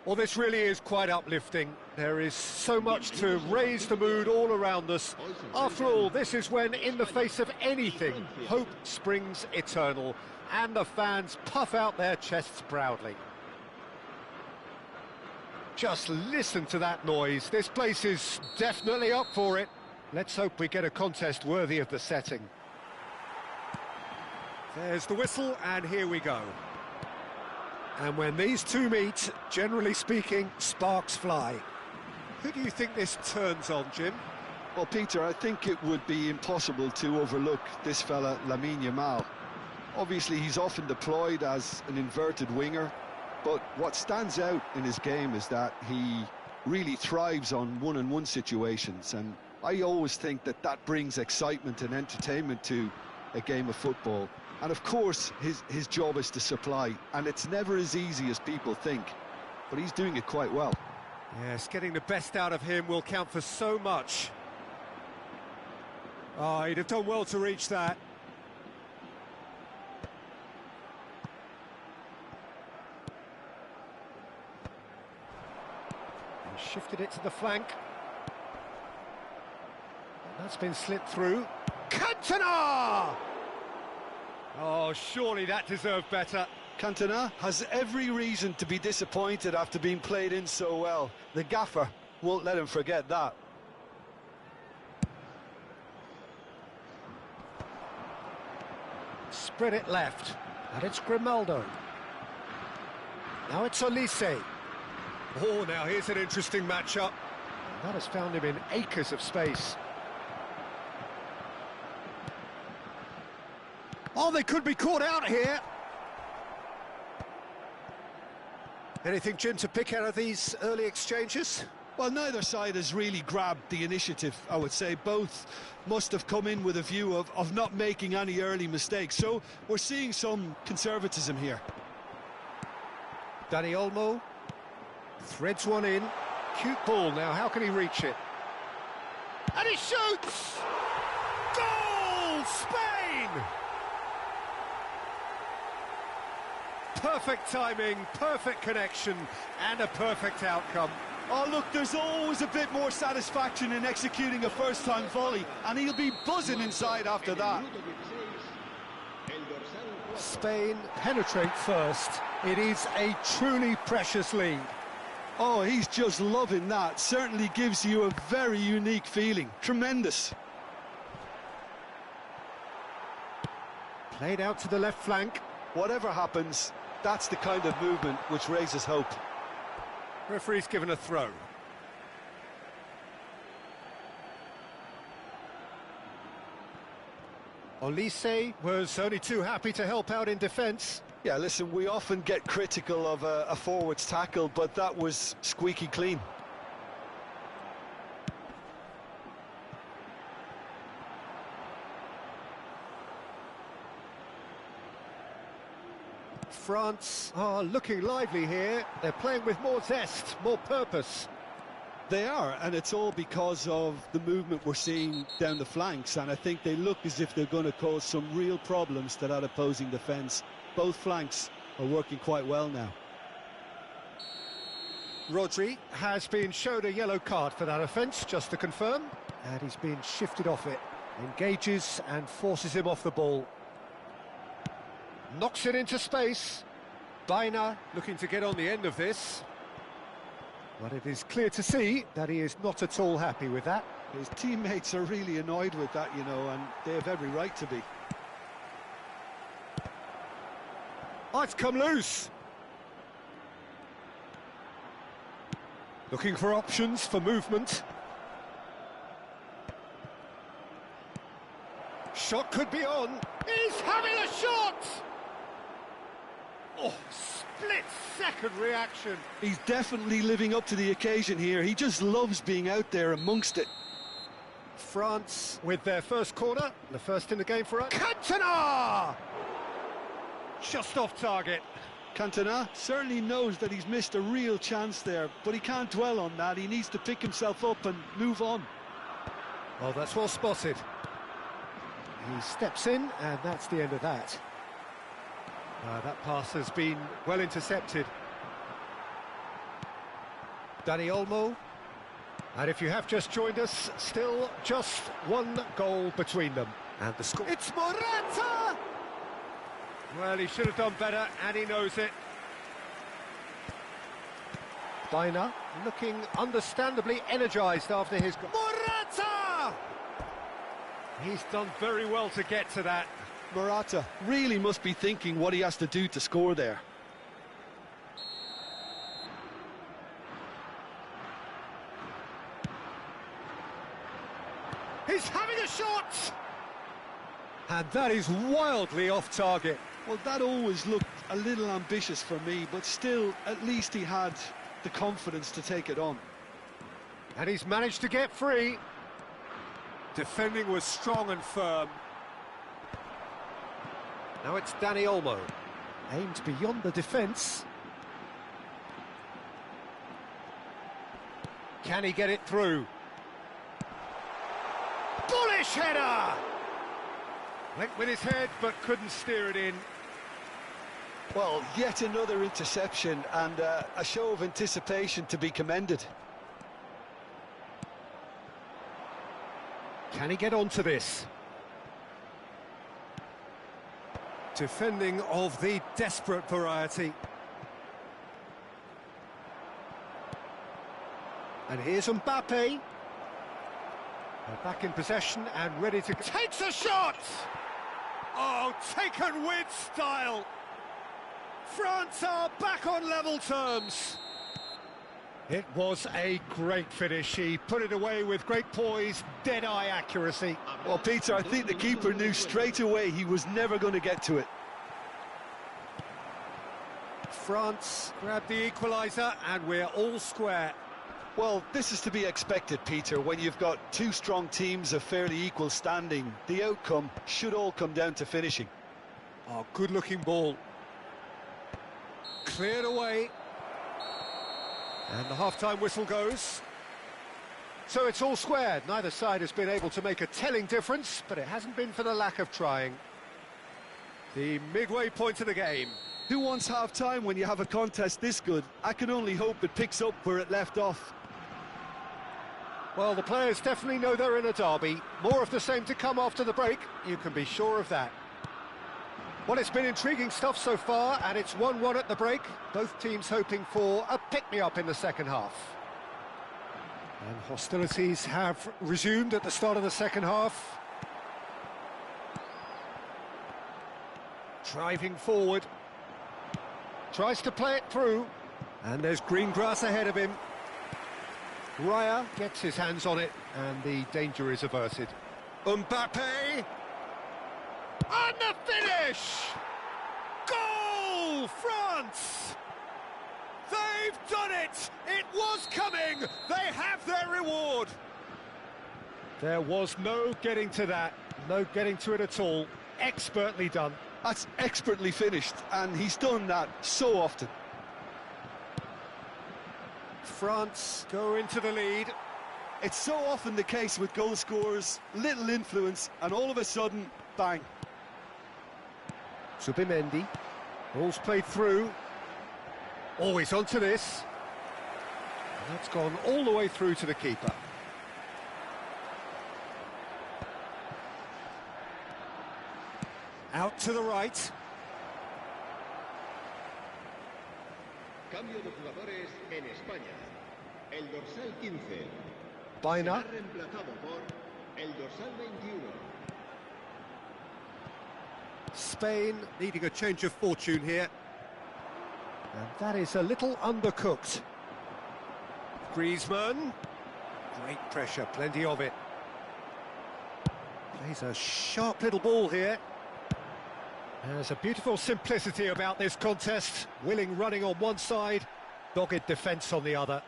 Well, this really is quite uplifting. There is so much to raise the mood all around us. After all, this is when, in the face of anything, hope springs eternal, and the fans puff out their chests proudly. Just listen to that noise. This place is definitely up for it. Let's hope we get a contest worthy of the setting. There's the whistle, and here we go. And when these two meet, generally speaking, sparks fly. Who do you think this turns on, Jim? Well, Peter, I think it would be impossible to overlook this fella, Lamine Yamal. Obviously, he's often deployed as an inverted winger, but what stands out in his game is that he really thrives on one-on-one situations, and I always think that that brings excitement and entertainment to a game of football. And of course, his job is to supply, and it's never as easy as people think, but he's doing it quite well. Yes, getting the best out of him will count for so much. Oh, he'd have done well to reach that. And shifted it to the flank. That's been slipped through. Cantona! Oh, surely that deserved better. Cantona has every reason to be disappointed after being played in so well. The gaffer won't let him forget that. Spread it left, and it's Grimaldo. Now it's Olise. Oh, now here's an interesting matchup. That has found him in acres of space. Oh, they could be caught out here. Anything, Jim, to pick out of these early exchanges? Well, neither side has really grabbed the initiative, I would say. Both must have come in with a view of not making any early mistakes. So we're seeing some conservatism here. Dani Olmo threads one in. Cute ball now, how can he reach it? And he shoots! Goal! Spain! Perfect timing, perfect connection, and a perfect outcome. Oh, look, there's always a bit more satisfaction in executing a first-time volley, and he'll be buzzing inside after that. Spain penetrate first. It is a truly precious lead. Oh, he's just loving that. Certainly gives you a very unique feeling. Tremendous. Played out to the left flank. Whatever happens, that's the kind of movement which raises hope. Referee's given a throw. Olise was only too happy to help out in defence. Yeah, listen, we often get critical of a forward's tackle, but that was squeaky clean. France are looking lively here. They're playing with more zest, more purpose. They are, and it's all because of the movement we're seeing down the flanks, and I think they look as if they're going to cause some real problems to that opposing defence. Both flanks are working quite well now. Rodri has been showed a yellow card for that offence, just to confirm, and he's been shifted off it. Engages and forces him off the ball. Knocks it into space. Baina looking to get on the end of this. But it is clear to see that he is not at all happy with that. His teammates are really annoyed with that, you know, and they have every right to be. Oh, it's come loose. Looking for options for movement. Shot could be on. He's having a shot! Oh, split-second reaction. He's definitely living up to the occasion here. He just loves being out there amongst it. France with their first corner, the first in the game for us. Cantona! Just off target. Cantona certainly knows that he's missed a real chance there, but he can't dwell on that. He needs to pick himself up and move on. Oh, that's well spotted. He steps in, and that's the end of that. That pass has been well intercepted. Dani Olmo. And if you have just joined us, still just one goal between them. And the score... It's Morata! Well, he should have done better, and he knows it. Baina looking understandably energised after his... Morata! He's done very well to get to that. Morata really must be thinking what he has to do to score there. He's having a shot! And that is wildly off target. Well, that always looked a little ambitious for me, but still, at least he had the confidence to take it on. And he's managed to get free. Defending was strong and firm. Now it's Dani Olmo. Aimed beyond the defence. Can he get it through? Bullish header! Went with his head, but couldn't steer it in. Well, yet another interception, and a show of anticipation to be commended. Can he get onto this? Defending of the desperate variety. And here's Mbappe. They're back in possession and ready to... Takes a shot! Oh, taken with style! France are back on level terms. It was a great finish. He put it away with great poise, dead-eye accuracy. Well, Peter, I think the keeper knew straight away he was never going to get to it. France grabbed the equaliser, and we're all square. Well, this is to be expected, Peter. When you've got two strong teams of fairly equal standing, the outcome should all come down to finishing. Oh, good-looking ball. Cleared away. And the half-time whistle goes. So it's all square. Neither side has been able to make a telling difference, but it hasn't been for the lack of trying. The midway point of the game. Who wants half-time when you have a contest this good? I can only hope it picks up where it left off. Well, the players definitely know they're in a derby. More of the same to come after the break, you can be sure of that. Well, it's been intriguing stuff so far, and it's 1-1 at the break. Both teams hoping for a pick-me-up in the second half. And hostilities have resumed at the start of the second half. Driving forward. Tries to play it through. And there's green grass ahead of him. Raya gets his hands on it, and the danger is averted. Mbappe! And the finish! Goal, France! They've done it! It was coming! They have their reward! There was no getting to that, no getting to it at all. Expertly done. That's expertly finished, and he's done that so often. France go into the lead. It's so often the case with goal scorers, little influence, and all of a sudden, bang. Subimendi, ball's played through. Always onto this. And that's gone all the way through to the keeper. Out to the right. Cambio de jugadores en España. El dorsal 15. Baina. Será reemplazado por el dorsal 21. Spain needing a change of fortune here. And that is a little undercooked. Griezmann. Great pressure, plenty of it. Plays a sharp little ball here. There's a beautiful simplicity about this contest. Willing running on one side, dogged defence on the other.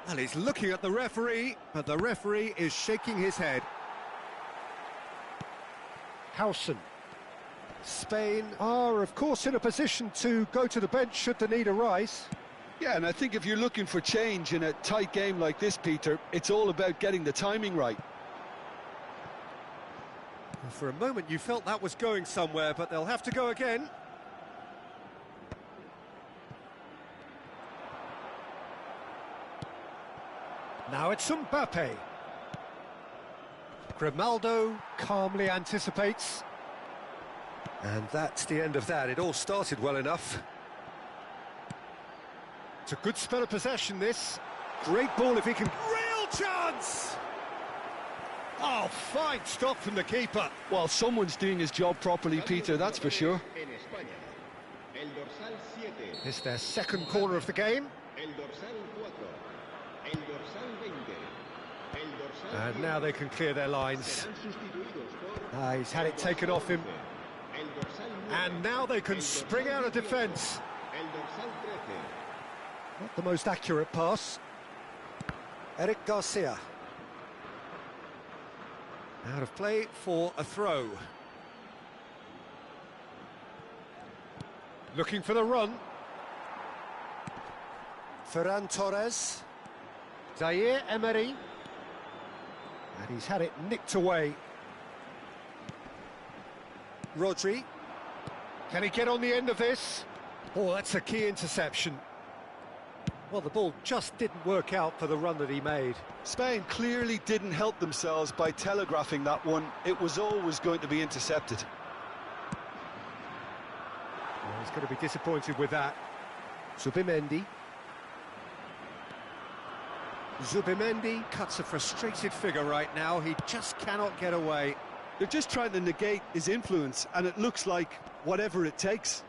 And he's looking at the referee, but the referee is shaking his head. Howson. Spain are, of course, in a position to go to the bench should the need arise. Yeah, and I think if you're looking for change in a tight game like this, Peter, it's all about getting the timing right. For a moment you felt that was going somewhere, but they'll have to go again. Now it's Mbappe. Grimaldo calmly anticipates. And that's the end of that. It all started well enough. It's a good spell of possession, this. Great ball if he can... Real chance! Oh, fine stop from the keeper. Well, someone's doing his job properly, Peter, that's for sure. It's their second corner of the game. And now they can clear their lines. He's had it taken off him. And now they can spring out of defence. Not the most accurate pass. Eric Garcia. Out of play for a throw. Looking for the run. Ferran Torres. Zaire Emery. And he's had it nicked away. Rodri. Can he get on the end of this? Oh, that's a key interception. Well, the ball just didn't work out for the run that he made. Spain clearly didn't help themselves by telegraphing that one. It was always going to be intercepted. Well, he's going to be disappointed with that. Zubimendi. Zubimendi cuts a frustrated figure right now. He just cannot get away. They're just trying to negate his influence, and it looks like whatever it takes.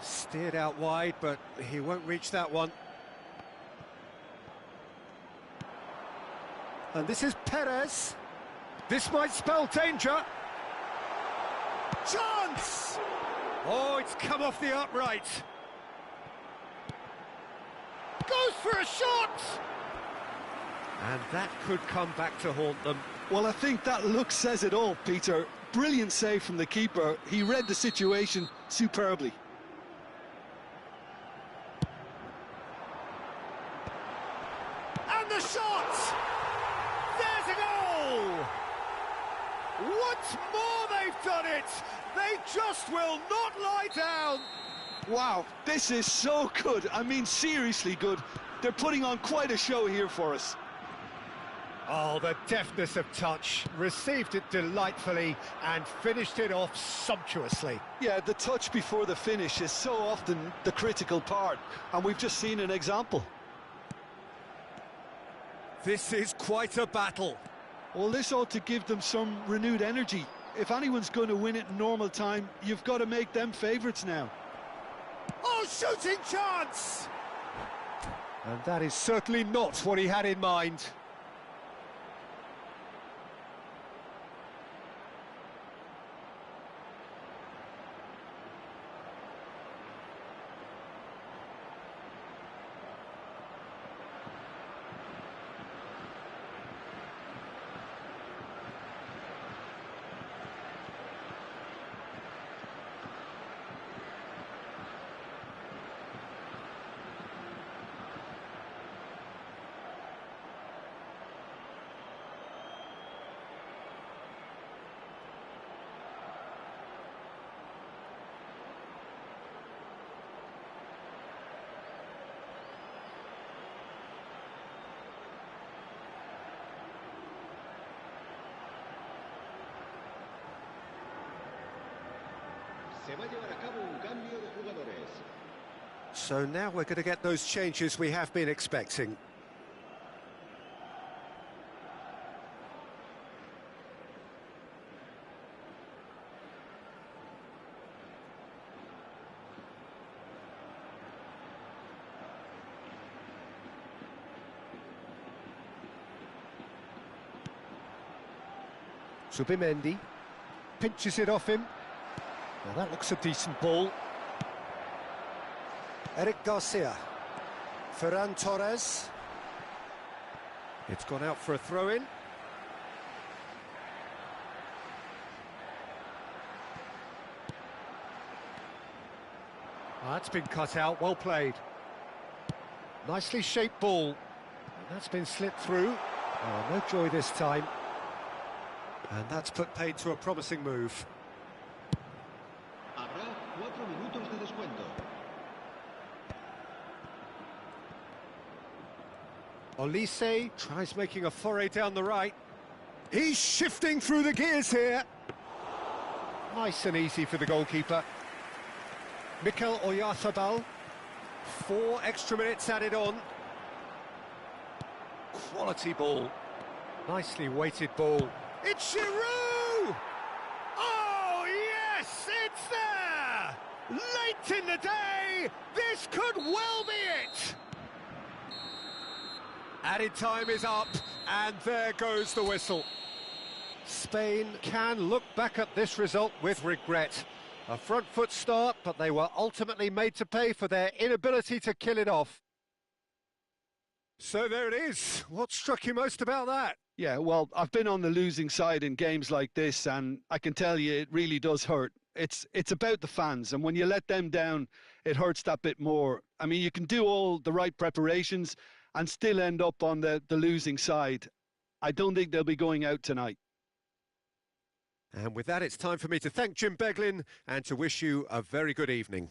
Steered out wide, but he won't reach that one. And this is Perez. This might spell danger. Chance! Oh, it's come off the upright. Goes for a shot! And that could come back to haunt them. Well, I think that look says it all, Peter. Brilliant save from the keeper. He read the situation superbly. And the shot! There's a goal! Once more they've done it! They just will not lie down! Wow, this is so good. I mean, seriously good. They're putting on quite a show here for us. Oh, the deftness of touch. Received it delightfully and finished it off sumptuously. Yeah, the touch before the finish is so often the critical part, and we've just seen an example. This is quite a battle. Well, this ought to give them some renewed energy. If anyone's going to win it in normal time, you've got to make them favourites now. Oh, shooting chance! And that is certainly not what he had in mind. So now we're going to get those changes we have been expecting. Zubimendi pinches it off him. Well, that looks a decent ball. Eric Garcia. Ferran Torres. It's gone out for a throw-in. That's been cut out, well played. Nicely shaped ball. That's been slipped through. Oh, no joy this time. And that's put paid to a promising move. Habrá 4 minutos de descuento. Olise tries making a foray down the right. He's shifting through the gears here. Nice and easy for the goalkeeper. Mikel Oyarzabal. 4 extra minutes added on. Quality ball. Nicely weighted ball. It's Giroud! Oh, yes, it's there! Late in the day, this could well be it! Added time is up, and there goes the whistle. Spain can look back at this result with regret. A front foot start, but they were ultimately made to pay for their inability to kill it off. So there it is. What struck you most about that? Yeah, well, I've been on the losing side in games like this, and I can tell you it really does hurt. It's about the fans, and when you let them down, it hurts that bit more. I mean, you can do all the right preparations and still end up on the losing side. I don't think they'll be going out tonight. And with that, it's time for me to thank Jim Beglin and to wish you a very good evening.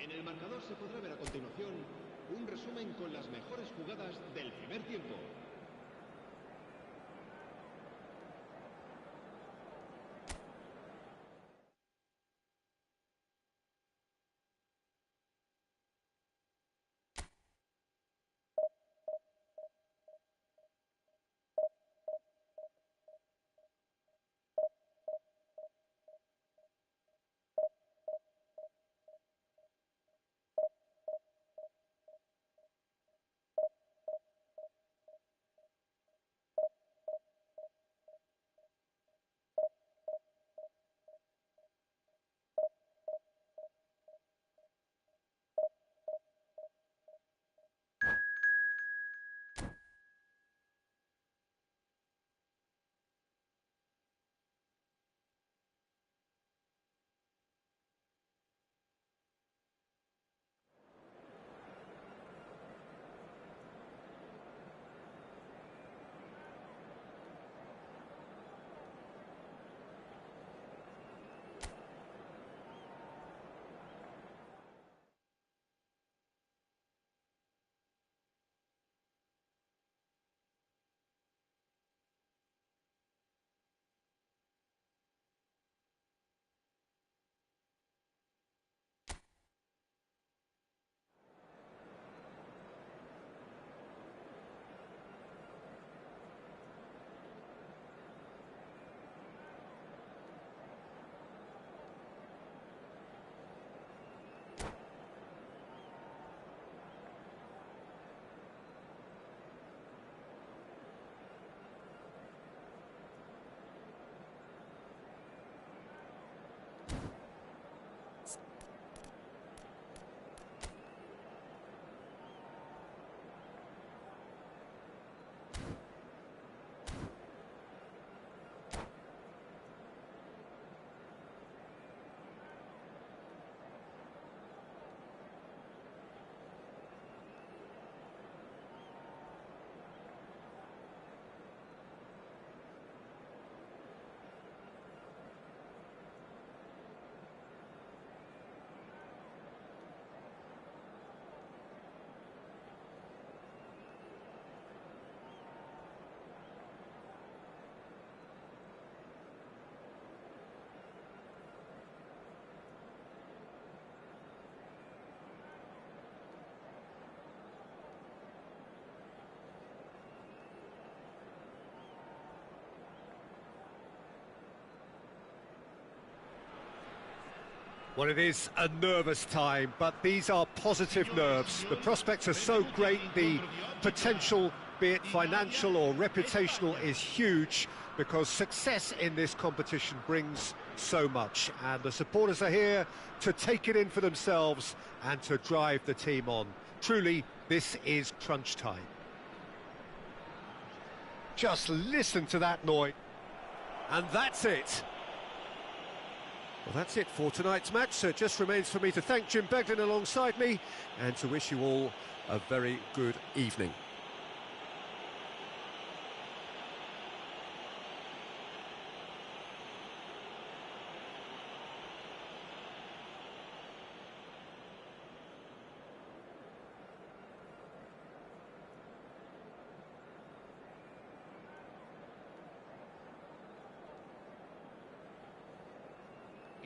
En el marcador se podrá ver a continuación un resumen con las mejores jugadas del primer tiempo. Well, it is a nervous time, but these are positive nerves. The prospects are so great, the potential, be it financial or reputational, is huge because success in this competition brings so much. And the supporters are here to take it in for themselves and to drive the team on. Truly, this is crunch time. Just listen to that noise. And that's it. Well, that's it for tonight's match, so it just remains for me to thank Jim Beglin alongside me and to wish you all a very good evening.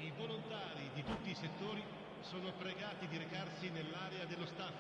I volontari di tutti i settori sono pregati di recarsi nell'area dello staff.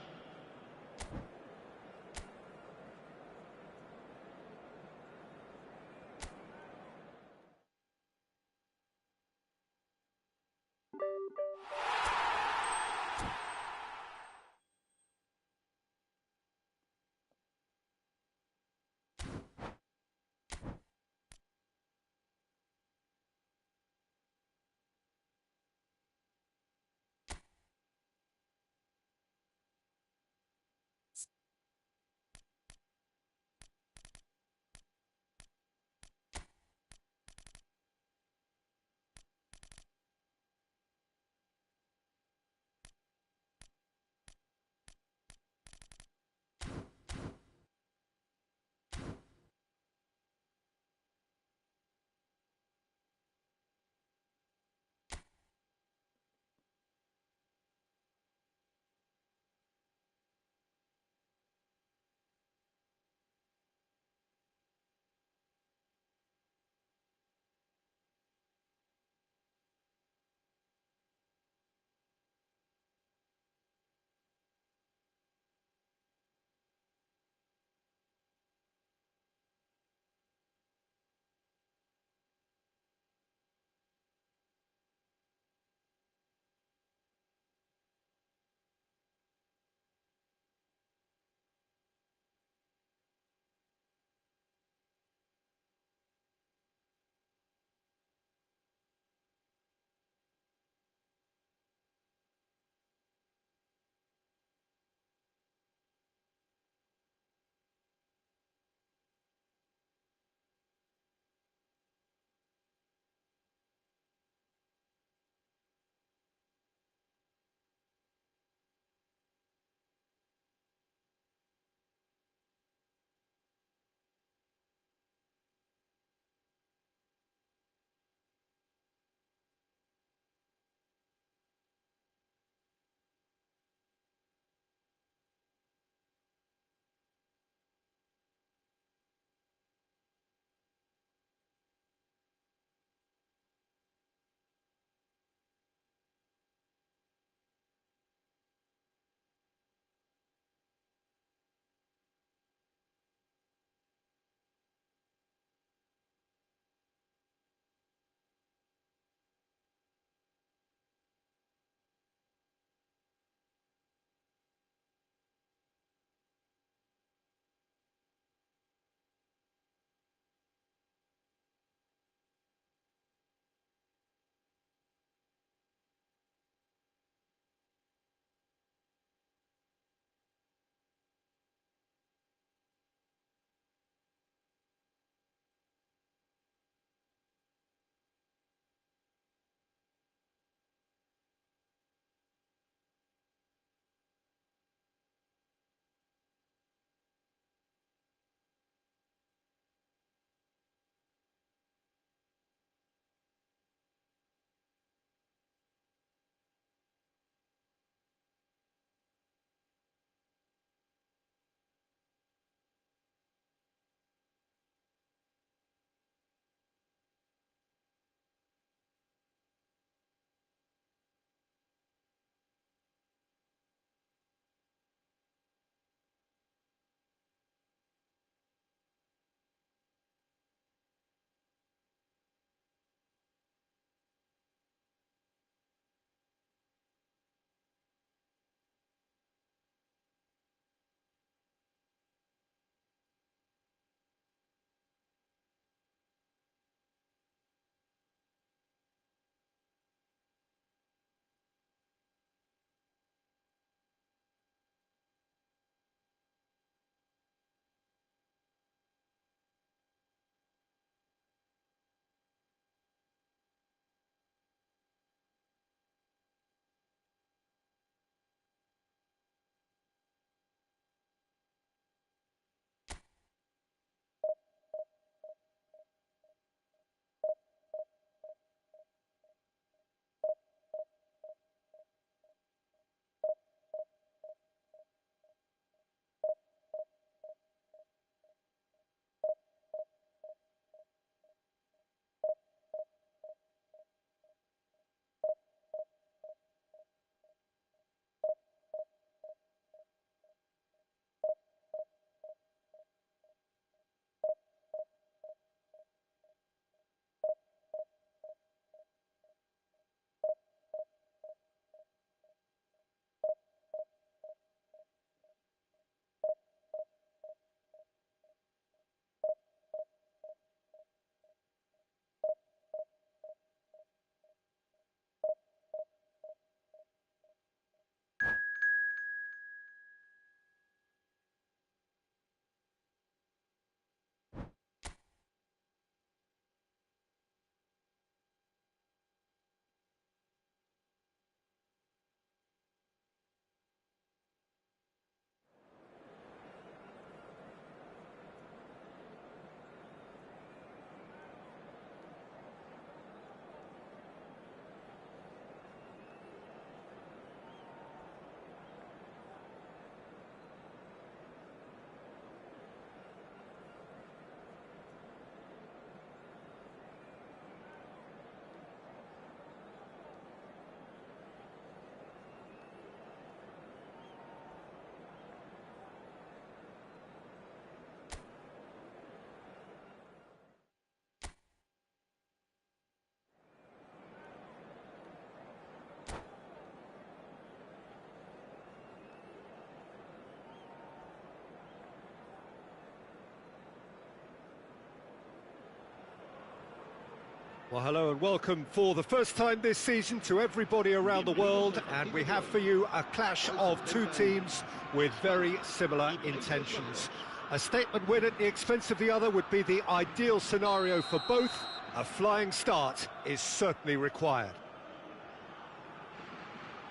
Well, hello and welcome for the first time this season to everybody around the world, and we have for you a clash of two teams with very similar intentions. A statement win at the expense of the other would be the ideal scenario for both. A flying start is certainly required.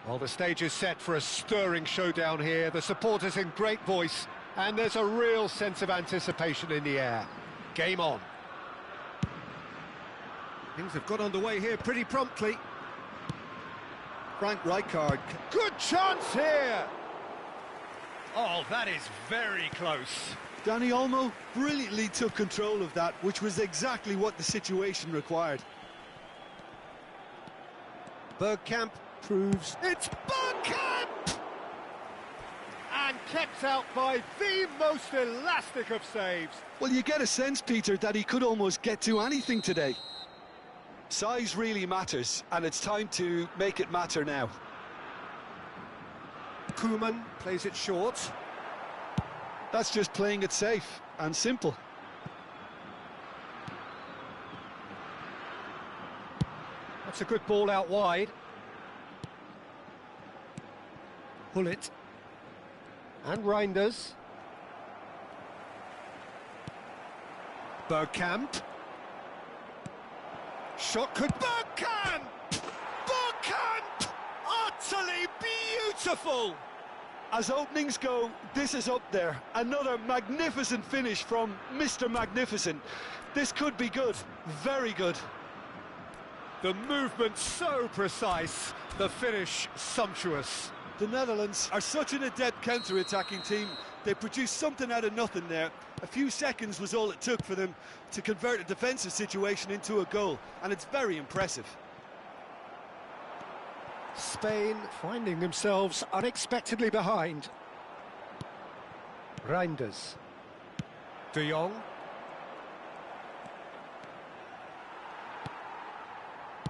Well, the stage is set for a stirring showdown here. The supporters in great voice, and there's a real sense of anticipation in the air. Game on. Things have got underway here pretty promptly. Frank Rijkaard. Good chance here! Oh, that is very close. Danny Olmo brilliantly took control of that, which was exactly what the situation required. Bergkamp proves it's Bergkamp! And kept out by the most elastic of saves. Well, you get a sense, Peter, that he could almost get to anything today. Size really matters, and it's time to make it matter now. Koeman plays it short. That's just playing it safe and simple. That's a good ball out wide. Hullet. And Reinders. Bergkamp. Shot could... Bergkamp! Bergkamp! Utterly beautiful! As openings go, this is up there. Another magnificent finish from Mr. Magnificent. This could be good, very good. The movement so precise, the finish sumptuous. The Netherlands are such an adept counter-attacking team. They produced something out of nothing there. A few seconds was all it took for them to convert a defensive situation into a goal, and it's very impressive. Spain finding themselves unexpectedly behind. Reinders. De Jong.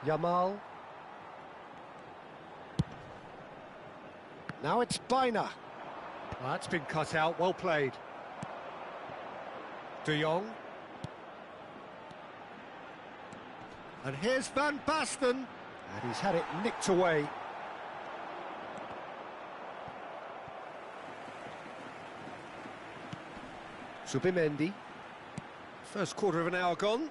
Yamal. Now it's Biner. Well, that's been cut out, well played. De Jong. And here's Van Basten. And he's had it nicked away. Zubimendi. First quarter of an hour gone.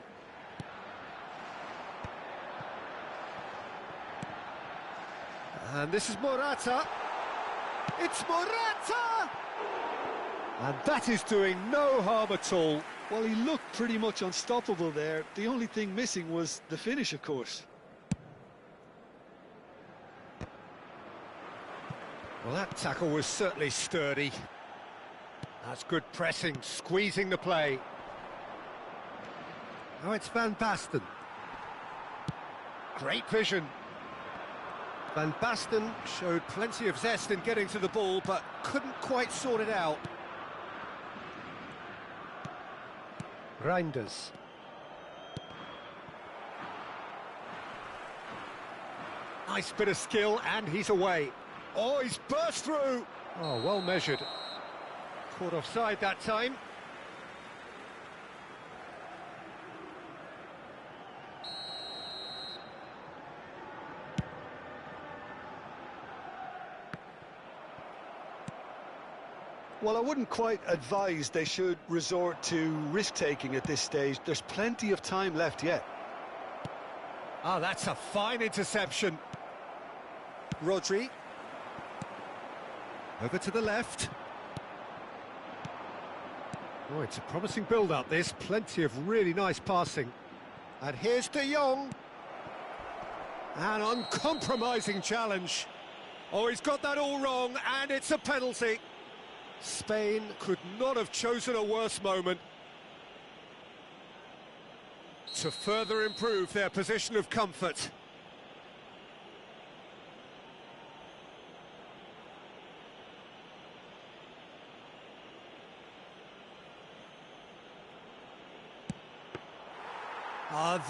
And this is Morata. It's Morata! And that is doing no harm at all. Well, he looked pretty much unstoppable there. The only thing missing was the finish, of course. Well, that tackle was certainly sturdy. That's good pressing, squeezing the play. Now it's Van Basten. Great vision. Van Basten showed plenty of zest in getting to the ball, but couldn't quite sort it out. Reinders. Nice bit of skill, and he's away. Oh, he's burst through! Oh, well measured. Caught offside that time. Well, I wouldn't quite advise they should resort to risk-taking at this stage. There's plenty of time left yet. Ah, that's a fine interception. Rodri. Over to the left. Oh, it's a promising build-up, this. Plenty of really nice passing. And here's De Jong. An uncompromising challenge. Oh, he's got that all wrong, and it's a penalty. Spain could not have chosen a worse moment to further improve their position of comfort.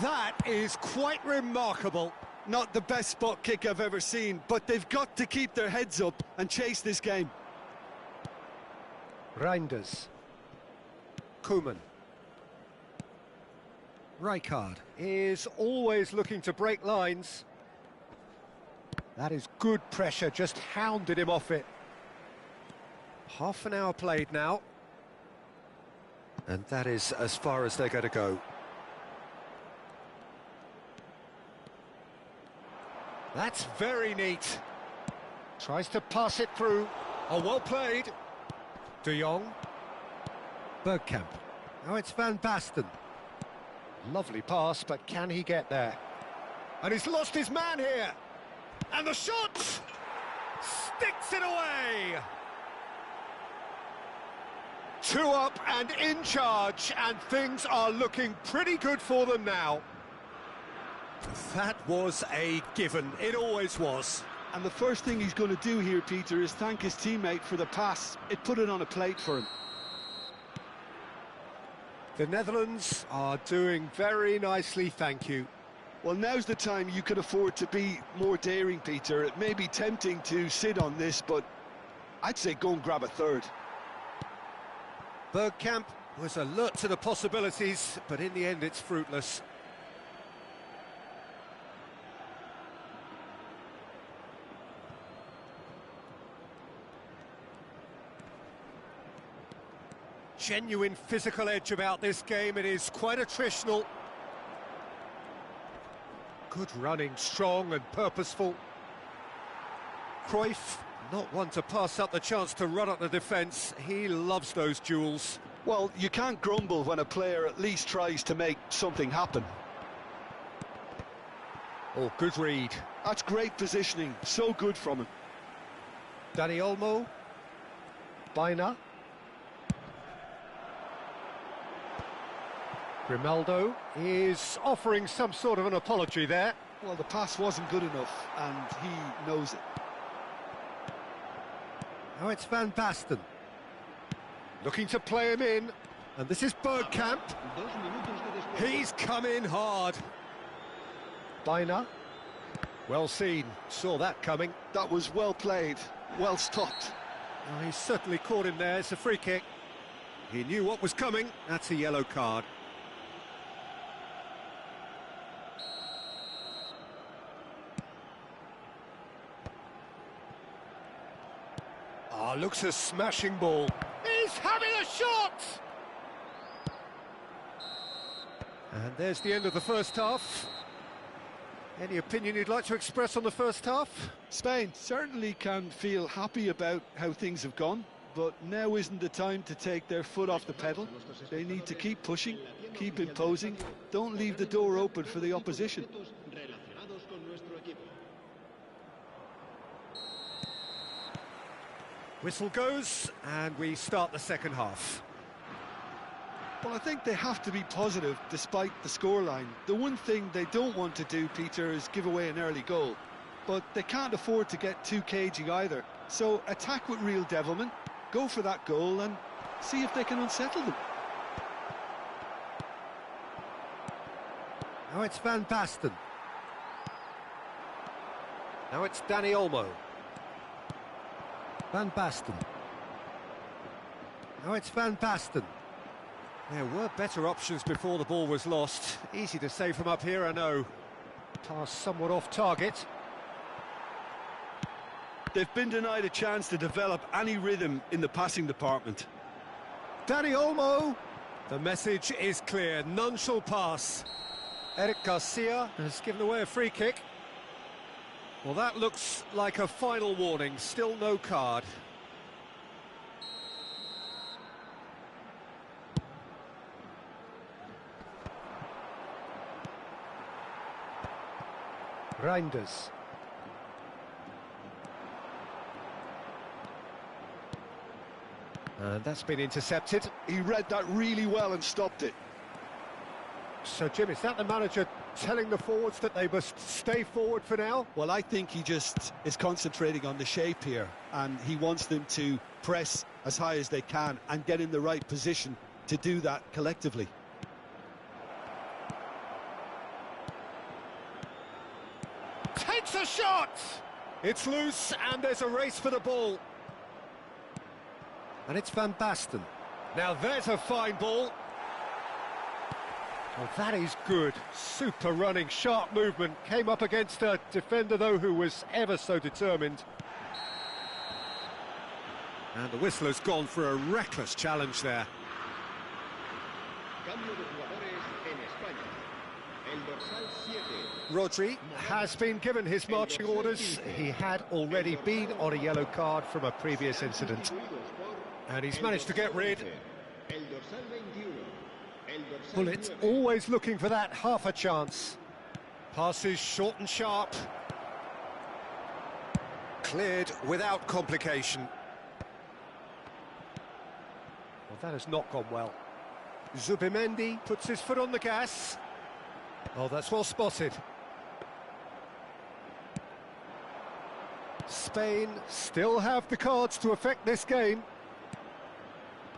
That is quite remarkable. Not the best spot kick I've ever seen, but they've got to keep their heads up and chase this game. Reinders. Koeman. Rijkaard is always looking to break lines. That is good pressure, just hounded him off it. Half an hour played now. And that is as far as they're going to go. That's very neat. Tries to pass it through. Oh, well played. De Jong. Bergkamp. Now it's Van Basten. Lovely pass, but can he get there? And he's lost his man here. And the shot! Sticks it away! 2 up and in charge, and things are looking pretty good for them now. That was a given. It always was. And the first thing he's going to do here, Peter, is thank his teammate for the pass. It put it on a plate for him. The Netherlands are doing very nicely, thank you. Well, now's the time you can afford to be more daring, Peter. It may be tempting to sit on this, but I'd say go and grab a third. Bergkamp was alert to the possibilities, but in the end it's fruitless. Genuine physical edge about this game. It is quite attritional. Good running, strong and purposeful. Cruyff, not one to pass up the chance to run at the defence. He loves those duels. Well, you can't grumble when a player at least tries to make something happen. Oh, good read. That's great positioning, so good from him. Dani Olmo. Baina. Grimaldo is offering some sort of an apology there. Well, the pass wasn't good enough, and he knows it. Now it's Van Basten. Looking to play him in. And this is Bergkamp. He's come in hard. Baina. Well seen. Saw that coming. That was well played, well stopped. Oh, he's certainly caught him there. It's a free kick. He knew what was coming. That's a yellow card. Oh, looks a smashing ball. He's having a shot! And there's the end of the first half. Any opinion you'd like to express on the first half? Spain certainly can feel happy about how things have gone, but now isn't the time to take their foot off the pedal. They need to keep pushing, keep imposing, don't leave the door open for the opposition. Whistle goes, and we start the second half. Well, I think they have to be positive despite the scoreline. The one thing they don't want to do, Peter, is give away an early goal. But they can't afford to get too cagey either. So attack with real devilment, go for that goal and see if they can unsettle them. Now it's Van Basten. Now it's Dani Olmo. Van Basten. Now it's Van Basten. There were better options before the ball was lost. Easy to say from up here, I know. Pass somewhat off target. They've been denied a chance to develop any rhythm in the passing department. Dani Olmo. The message is clear. None shall pass. Eric Garcia has given away a free kick. Well, that looks like a final warning. Still no card. Reinders. And that's been intercepted. He read that really well and stopped it. So, Jim, is that the manager telling the forwards that they must stay forward for now? Well, I think he just is concentrating on the shape here, and he wants them to press as high as they can and get in the right position to do that collectively. Takes a shot! It's loose, and there's a race for the ball. And it's Van Basten. Now there's a fine ball. Oh, that is good. Super running, sharp movement. Came up against a defender, though, who was ever so determined. And the whistle has gone for a reckless challenge there. Cambio de jugadores en España. El dorsal 7. Rodri has been given his marching orders. He had already been on a yellow card from a previous incident. And he's managed to get rid. El dorsal 21. El dorsal Bullets 9. always looking for that half a chance. Passes short and sharp. Cleared without complication. Well, that has not gone well. Zubimendi puts his foot on the gas. Oh, that's well spotted. Spain still have the cards to affect this game.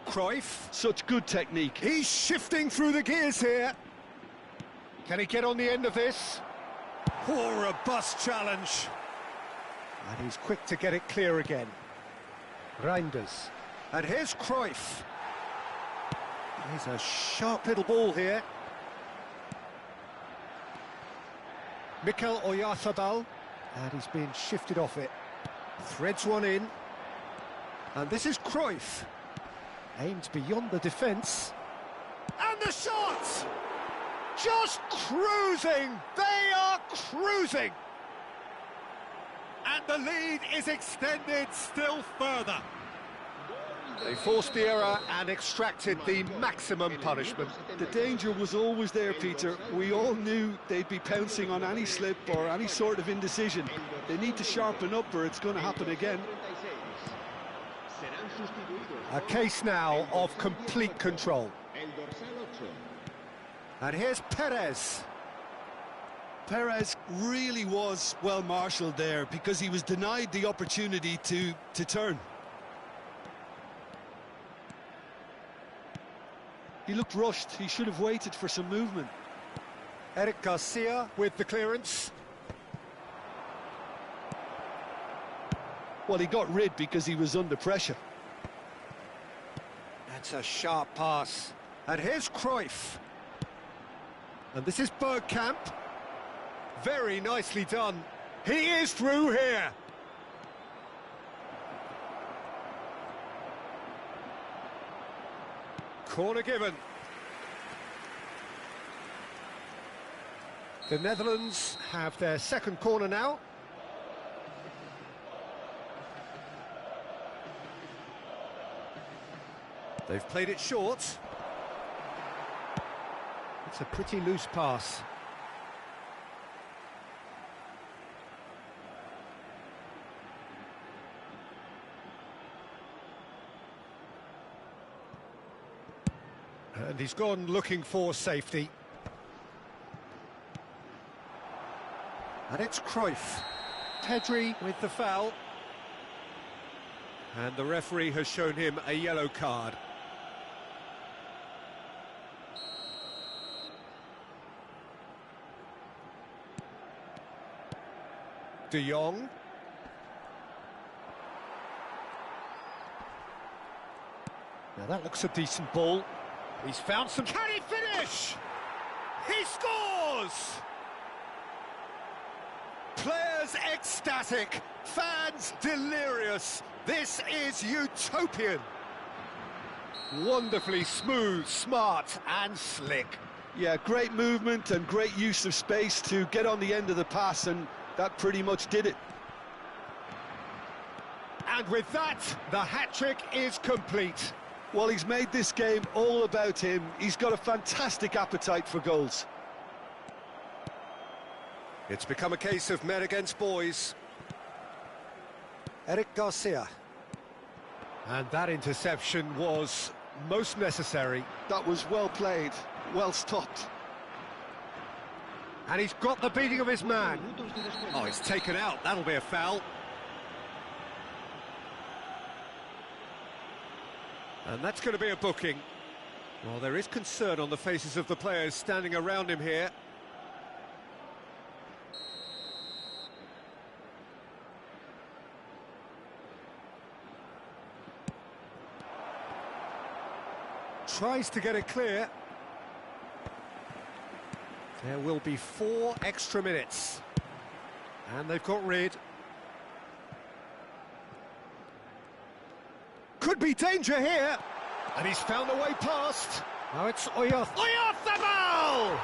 Cruyff. Such good technique. He's shifting through the gears here. Can he get on the end of this? Poor, robust challenge. And he's quick to get it clear again. Reinders. And here's Cruyff. He's a sharp little ball here. Mikel Oyarzabal. And he's being shifted off it. Threads one in. And this is Cruyff. Aimed beyond the defence. And the shot! Just cruising! They are cruising! And the lead is extended still further. They forced the error and extracted the maximum punishment. The danger was always there, Peter. We all knew they'd be pouncing on any slip or any sort of indecision. They need to sharpen up or it's going to happen again. A case now of complete control. And here's Perez. Perez really was well marshalled there because he was denied the opportunity to turn. He looked rushed. He should have waited for some movement. Eric Garcia with the clearance. Well, he got rid because he was under pressure. That's a sharp pass. And here's Cruyff. And this is Bergkamp. Very nicely done. He is through here. Corner given. The Netherlands have their second corner now. They've played it short. It's a pretty loose pass. And he's gone looking for safety. And it's Cruyff. Pedri with the foul. And the referee has shown him a yellow card. De Jong. Now that looks a decent ball. He's found some... Can he finish? He scores! Players ecstatic, fans delirious. This is utopian. Wonderfully smooth, smart and slick. Yeah, great movement and great use of space to get on the end of the pass, and that pretty much did it. And with that, the hat-trick is complete. Well, he's made this game all about him. He's got a fantastic appetite for goals. It's become a case of men against boys. Eric Garcia. And that interception was most necessary. That was well played, well stopped. And he's got the beating of his man. Oh, he's taken out. That'll be a foul. And that's going to be a booking. Well, there is concern on the faces of the players standing around him here. Tries to get it clear. There will be 4 extra minutes. And they've got rid. Could be danger here. And he's found a way past. Now it's Oyarzabal!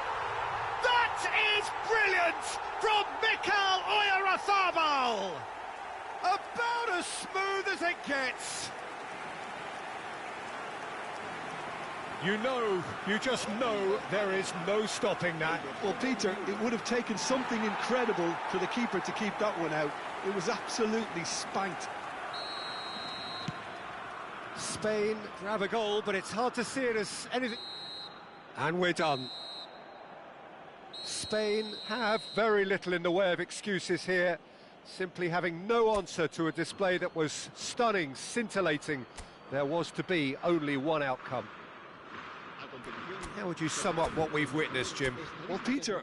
That is brilliant from Mikel Oyarzabal! About as smooth as it gets. You just know there is no stopping that. Well, Peter, it would have taken something incredible for the keeper to keep that one out. It was absolutely spanked. Spain grab a goal, but it's hard to see it as anything. And we're done. Spain have very little in the way of excuses here, simply having no answer to a display that was stunning, scintillating. There was to be only one outcome. How would you sum up what we've witnessed, Jim? Well, Peter,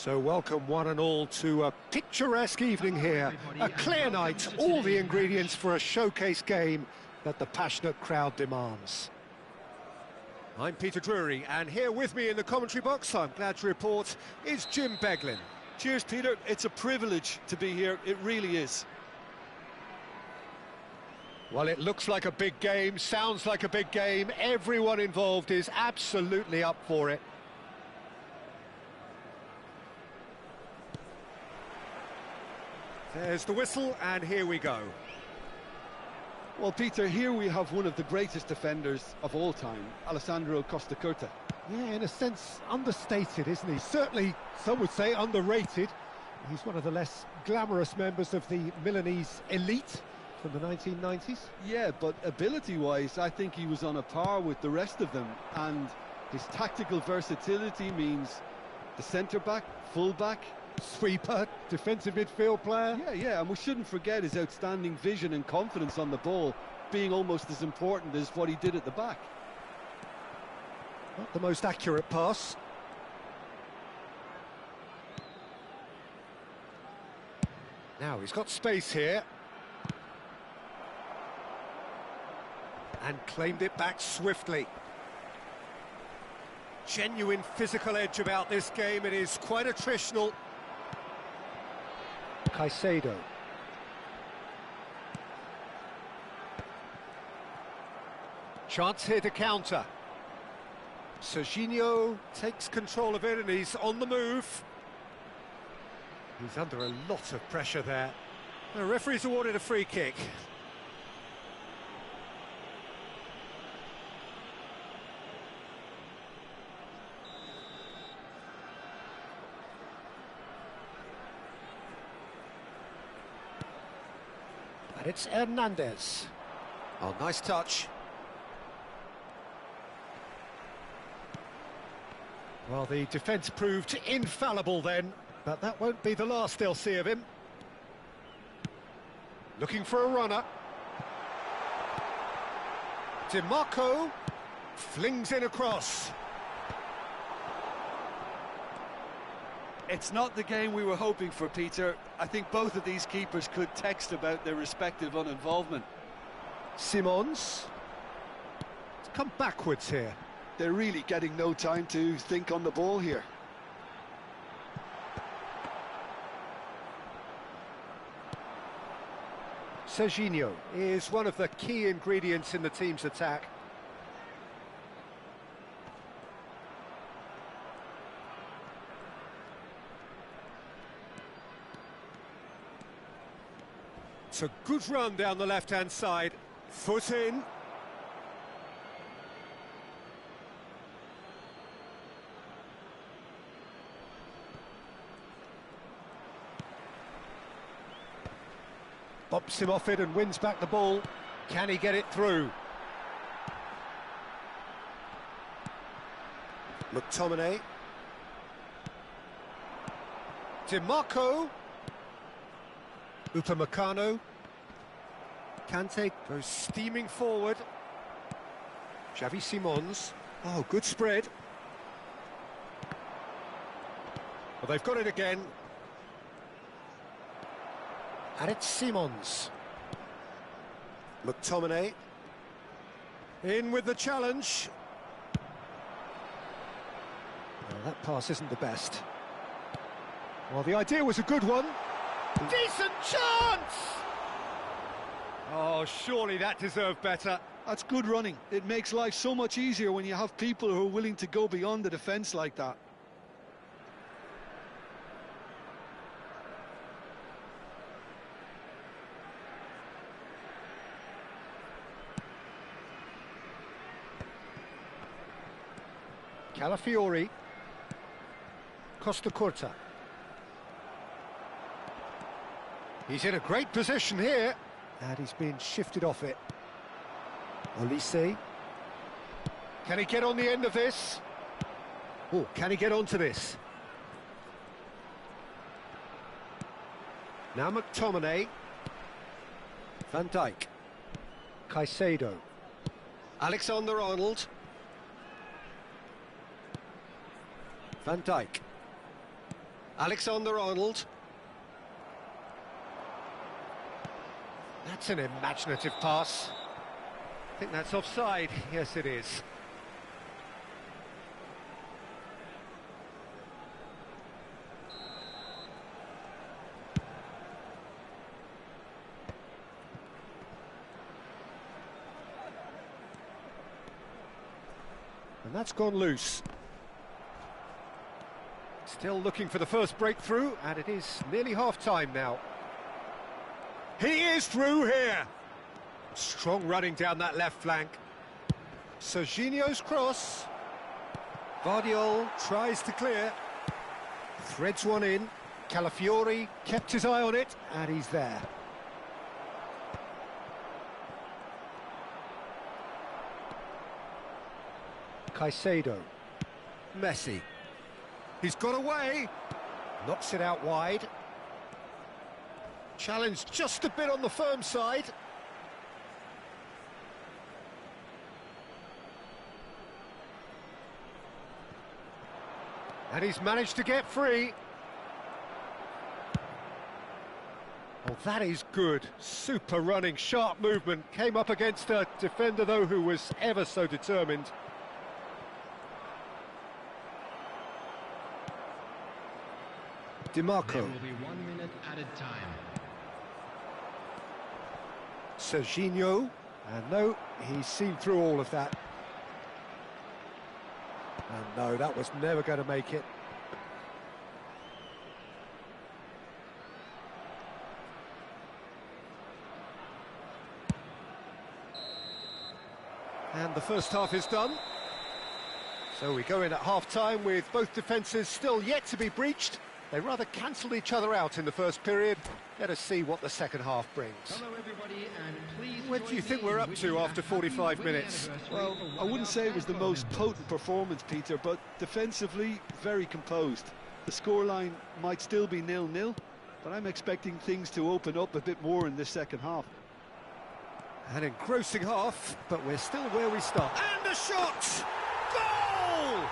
So welcome one and all to a picturesque evening here, a clear night, all the ingredients for a showcase game that the passionate crowd demands. I'm Peter Drury, and here with me in the commentary box, I'm glad to report, is Jim Beglin. Cheers, Peter. It's a privilege to be here. It really is. Well, it looks like a big game, sounds like a big game. Everyone involved is absolutely up for it. There's the whistle, and here we go. Well, Peter, here we have one of the greatest defenders of all time, Alessandro Costacurta. Yeah, in a sense, understated, isn't he? Certainly, some would say underrated. He's one of the less glamorous members of the Milanese elite from the 1990s. Yeah, but ability-wise, I think he was on a par with the rest of them, and his tactical versatility means the centre-back, full-back, Sweeper, defensive midfield player. Yeah, and we shouldn't forget his outstanding vision and confidence on the ball, being almost as important as what he did at the back. Not the most accurate pass. Now he's got space here. And claimed it back swiftly. Genuine physical edge about this game. It is quite attritional. Caicedo. Chance here to counter. Serginho takes control of it and he's on the move. He's under a lot of pressure there. The referee's awarded a free kick. And it's Hernandez. Oh, nice touch. Well, the defence proved infallible then, but that won't be the last they'll see of him. Looking for a runner. DiMarco flings in across. It's not the game we were hoping for, Peter. I think both of these keepers could text about their respective uninvolvement. Simons. It's come backwards here. They're really getting no time to think on the ball here. Serginho is one of the key ingredients in the team's attack. It's a good run down the left-hand side. Foot in. Bops him off it and wins back the ball. Can he get it through? McTominay. DiMarco. Upamecano. Kante goes steaming forward. Xavi Simons. Oh, good spread. Well, they've got it again. And it's Simons. McTominay. In with the challenge. Well, that pass isn't the best. Well, the idea was a good one. Decent chance! Oh, surely that deserved better. That's good running. It makes life so much easier when you have people who are willing to go beyond the defence like that. Calafiori. Costa Curta. He's in a great position here. And he's been shifted off it. Olise. Can he get on the end of this? Oh, can he get onto this? Now McTominay. Van Dijk. Caicedo. Alexander-Arnold. Van Dijk. Alexander-Arnold. That's an imaginative pass. I think that's offside. Yes, it is. And that's gone loose. Still looking for the first breakthrough, and it is nearly half-time now. He is through here. Strong running down that left flank. Serginho's cross. Vardiol tries to clear. Threads one in. Calafiori kept his eye on it, and he's there. Caicedo. Messi. He's got away. Knocks it out wide. Challenge just a bit on the firm side. And he's managed to get free. Oh, that is good. Super running, sharp movement. Came up against a defender, though, who was ever so determined. DiMarco. There will be 1 minute added time. Serginho. And no, he's seen through all of that. And no, that was never going to make it. And the first half is done. So we go in at half-time with both defences still yet to be breached. They rather cancelled each other out in the first period. Let us see what the second half brings. Hello everybody, and please Where do you think we're up to after 45 minutes? Well, I wouldn't say it was the most potent performance, Peter, but defensively, very composed. The scoreline might still be 0-0, but I'm expecting things to open up a bit more in this second half. An engrossing half, but we're still where we start. And a shot! Goal!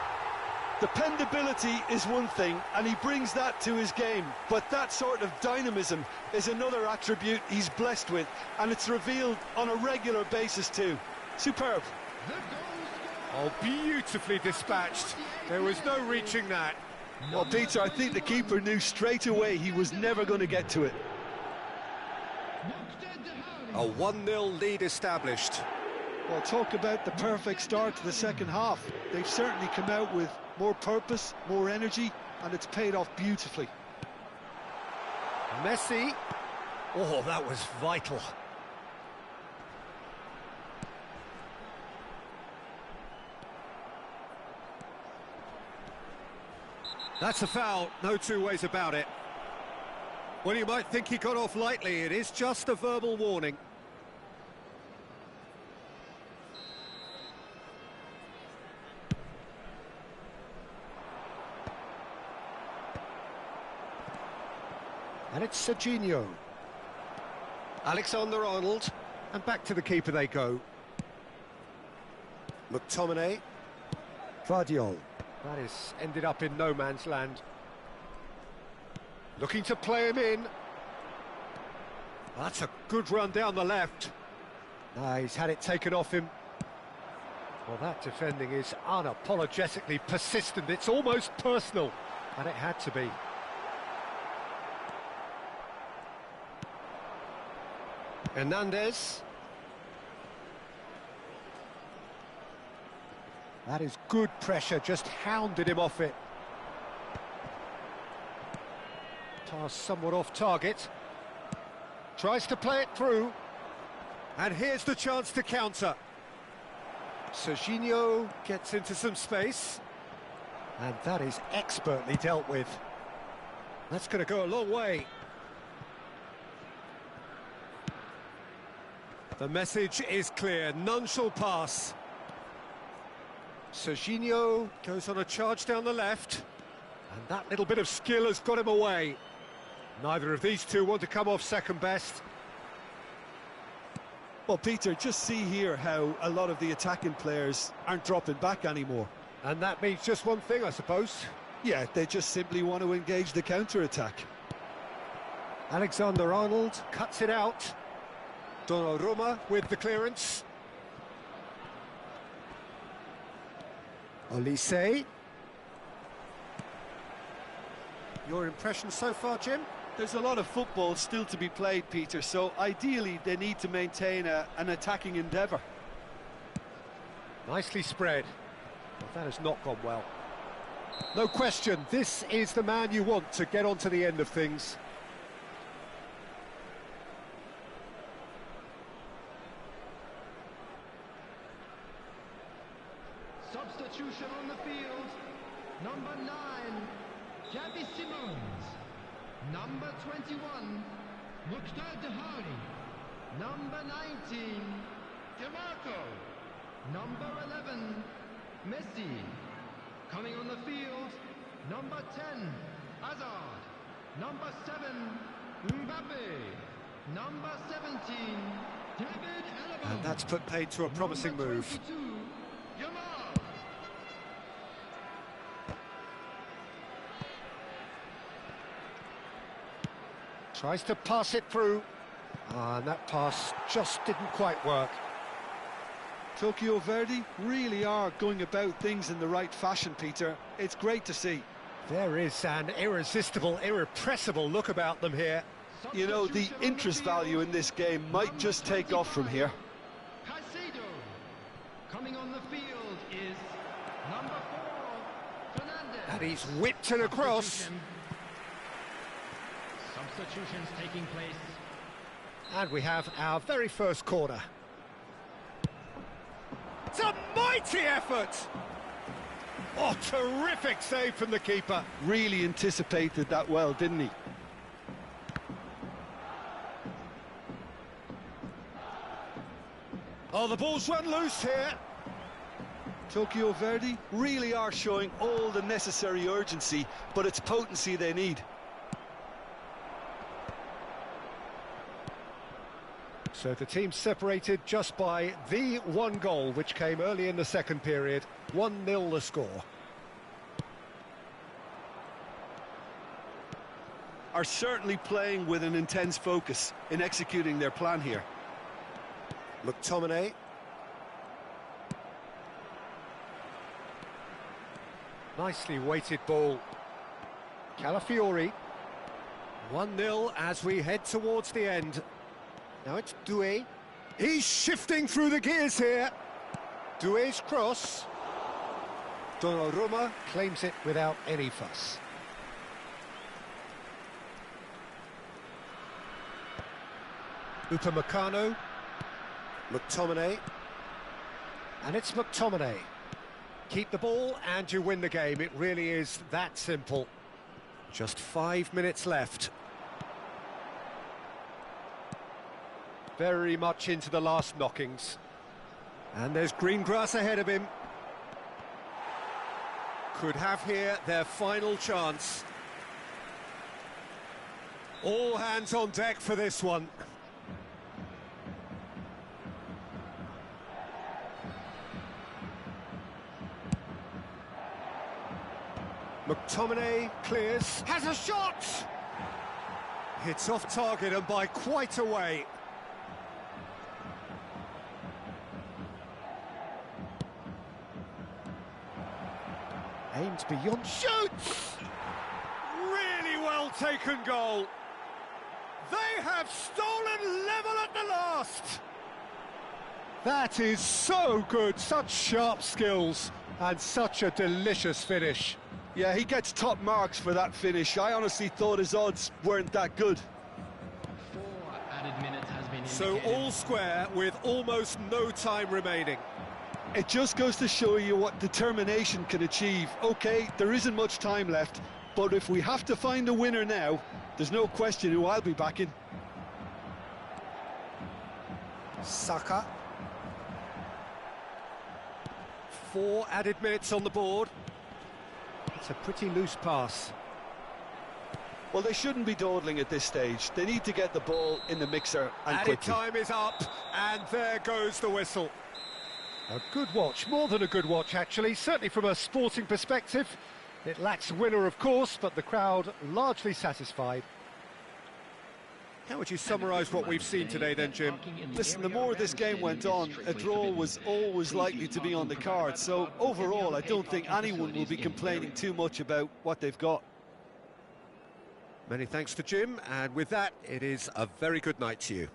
Dependability is one thing, and he brings that to his game, but that sort of dynamism is another attribute he's blessed with, and it's revealed on a regular basis too. Superb. Oh, beautifully dispatched. There was no reaching that. Well, Peter, I think the keeper knew straight away he was never going to get to it. A 1-0 lead established. Well, talk about the perfect start to the second half. They've certainly come out with more purpose, more energy, and it's paid off beautifully. Messi. Oh, that was vital. That's a foul, no two ways about it. Well, you might think he got off lightly. It is just a verbal warning. And it's Serginho. Alexander-Arnold. And back to the keeper they go. McTominay. Vardiol. That is ended up in no man's land. Looking to play him in. That's a good run down the left. He's had it taken off him. Well, that defending is unapologetically persistent. It's almost personal. And it had to be. Hernandez. That is good pressure, just hounded him off it. Toss somewhat off target. Tries to play it through. And here's the chance to counter. Serginho gets into some space. And that is expertly dealt with. That's going to go a long way. The message is clear, none shall pass. Serginho goes on a charge down the left. And that little bit of skill has got him away. Neither of these two want to come off second best. Well, Peter, just see here how a lot of the attacking players aren't dropping back anymore. And that means just one thing, I suppose. Yeah, they just simply want to engage the counter-attack. Alexander-Arnold cuts it out. Donnarumma with the clearance. Olise. Your impression so far, Jim? There's a lot of football still to be played, Peter, so ideally they need to maintain an attacking endeavour. Nicely spread. Well, that has not gone well. No question, this is the man you want to get on to the end of things. Substitution on the field. Number 9, Gabby Simons. Number 21, Mukhtar Dahari. Number 19, DeMarco. Number 11, Messi. Coming on the field, number 10, Hazard. Number 7, Mbappe. Number 17, David Alaba. And that's put paid to a promising Number move. 22, Yamal. Tries to pass it through. And that pass just didn't quite work. Tokyo Verdy really are going about things in the right fashion, Peter. It's great to see. There is an irresistible, irrepressible look about them here. You know, the interest value in this game might just take off from here. Caicedo. Coming on the field is number 4, Fernandez. And he's whipped it across. Substitutions taking place. And we have our very first corner. It's a mighty effort! Oh, terrific save from the keeper. Really anticipated that well, didn't he? Oh, the ball's run loose here. Tokyo Verdy really are showing all the necessary urgency, but it's potency they need. So the team separated just by the one goal, which came early in the second period. 1-0 the score. Are certainly playing with an intense focus in executing their plan here. McTominay. Nicely weighted ball. Calafiori. 1-0 as we head towards the end. Now it's Doué. He's shifting through the gears here. Doué's cross. Donnarumma claims it without any fuss. Upamecano. McTominay. And it's McTominay. Keep the ball and you win the game. It really is that simple. Just 5 minutes left. Very much into the last knockings. And there's green grass ahead of him. Could have here their final chance. All hands on deck for this one. McTominay clears, has a shot! Hits off target and by quite a way. Aimed beyond, shoots! Really well taken goal. They have stolen level at the last. That is so good, such sharp skills and such a delicious finish. Yeah, he gets top marks for that finish. I honestly thought his odds weren't that good. 4 added minutes has been So indicated. all square with almost no time remaining. It just goes to show you what determination can achieve. Okay, there isn't much time left, but if we have to find a winner now, there's no question who I'll be backing. Saka. 4 added minutes on the board. It's a pretty loose pass. Well, they shouldn't be dawdling at this stage. They need to get the ball in the mixer and Added quickly. time is up, and there goes the whistle. A good watch, more than a good watch actually, certainly from a sporting perspective. It lacks winner, of course, but the crowd largely satisfied. How would you summarise what we've seen today then, Jim? Listen, the more this game went on, a draw was always likely to be on the card. So overall, I don't think anyone will be complaining too much about what they've got. Many thanks to Jim, and with that, it is a very good night to you.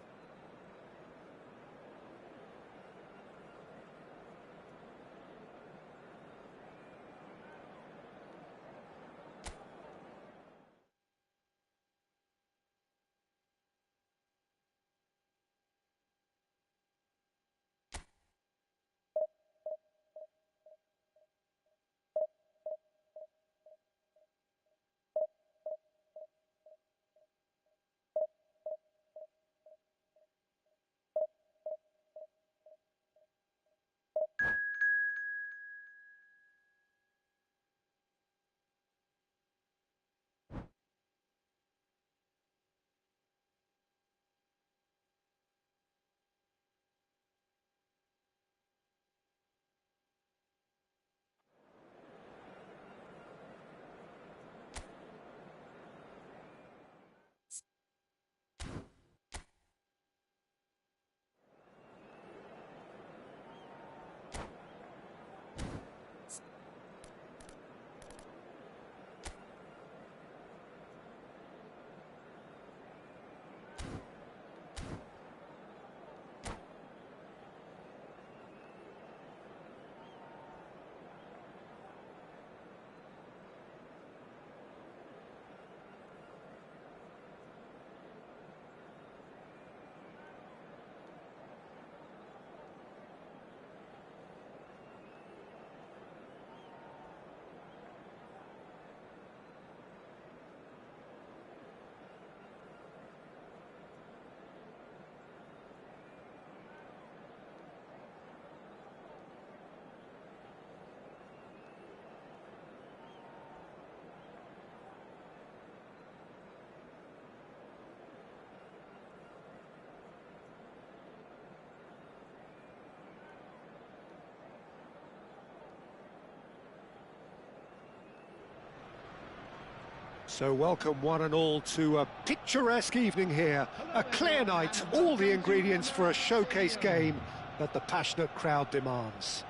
So welcome one and all to a picturesque evening here. A clear night, all the ingredients for a showcase game that the passionate crowd demands.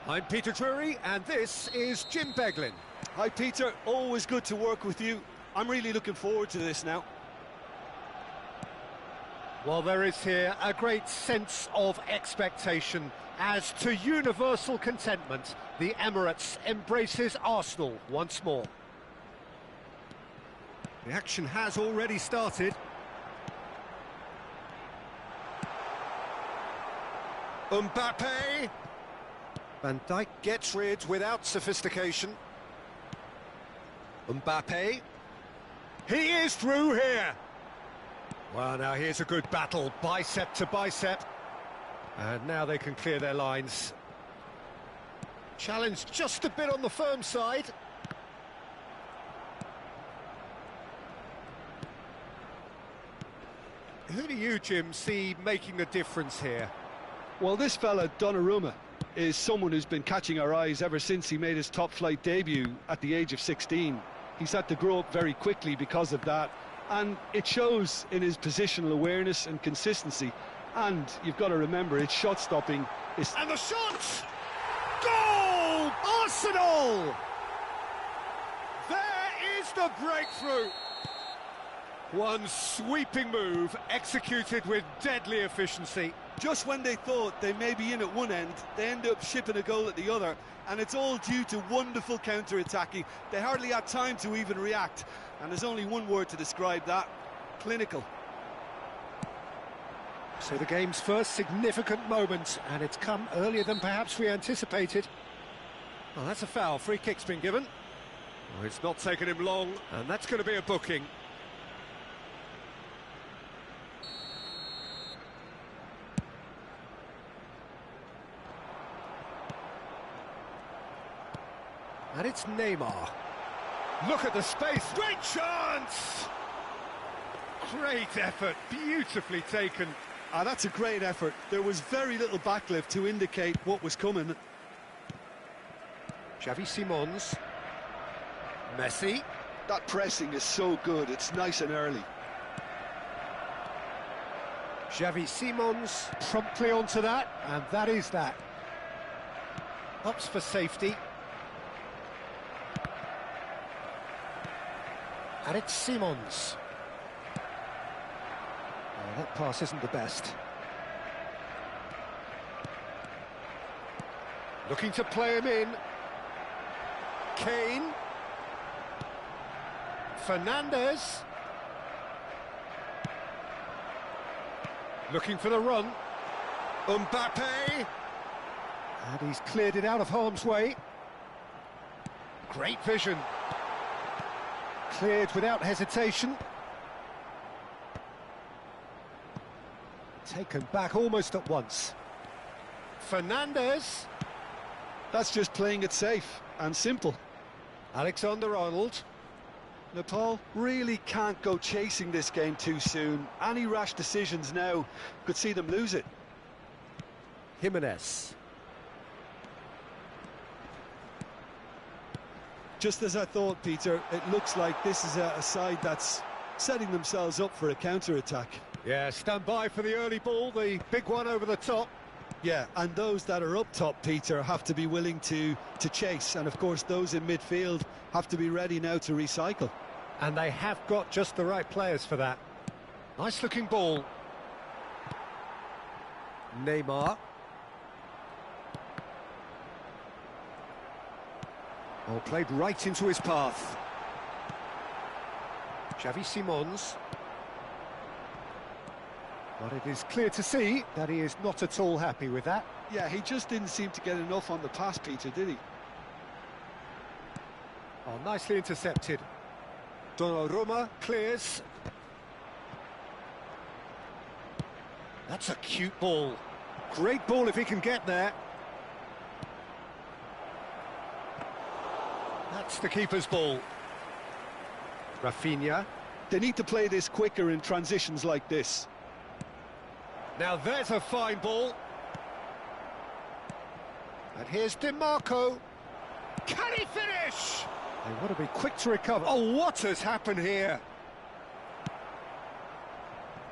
I'm Peter Drury and this is Jim Beglin. Hi Peter, always good to work with you. I'm really looking forward to this now. Well, there is here a great sense of expectation as to universal contentment. The Emirates embraces Arsenal once more. The action has already started. Mbappe. Van Dijk gets rid without sophistication. Mbappe. He is through here. Well, now here's a good battle, bicep to bicep. And now they can clear their lines. Challenge just a bit on the firm side. Who do you, Jim, see making a difference here? Well, this fella, Donnarumma, is someone who's been catching our eyes ever since he made his top-flight debut at the age of 16. He's had to grow up very quickly because of that, and it shows in his positional awareness and consistency. And you've got to remember, his shot-stopping is... And the shot! Goal! Arsenal! There is the breakthrough! One sweeping move, executed with deadly efficiency. Just when they thought they may be in at one end, they end up shipping a goal at the other, and it's all due to wonderful counter-attacking. They hardly had time to even react, and there's only one word to describe that: clinical. So the game's first significant moment, and it's come earlier than perhaps we anticipated. Well, that's a foul. Free kick's been given. Well, it's not taken him long, and that's going to be a booking. And it's Neymar. Look at the space. Great chance! Great effort. Beautifully taken. That's a great effort. There was very little backlift to indicate what was coming. Xavi Simons. Messi. That pressing is so good, it's nice and early. Xavi Simons promptly onto that, and that is that. Ups for safety. And it's Simons. Oh, that pass isn't the best. Looking to play him in. Kane. Fernandes. Looking for the run. Mbappe. And he's cleared it out of harm's way. Great vision. Cleared without hesitation. Taken back almost at once. Fernandes. That's just playing it safe and simple. Alexander-Arnold. Nepal really can't go chasing this game too soon. Any rash decisions now could see them lose it. Jimenez. Just as I thought, Peter, it looks like this is a side that's setting themselves up for a counter-attack. Yeah, stand by for the early ball, the big one over the top. Yeah, and those that are up top, Peter, have to be willing to chase. And, of course, those in midfield have to be ready now to recycle. And they have got just the right players for that. Nice-looking ball. Neymar. Oh, played right into his path. Xavi Simons. But it is clear to see that he is not at all happy with that. Yeah, he just didn't seem to get enough on the pass, Peter, did he? Oh, nicely intercepted. Donnarumma clears. That's a cute ball. Great ball if he can get there. That's the keeper's ball. Rafinha. They need to play this quicker in transitions like this. Now there's a fine ball. And here's Di Marco. Can he finish? They want to be quick to recover. Oh, what has happened here?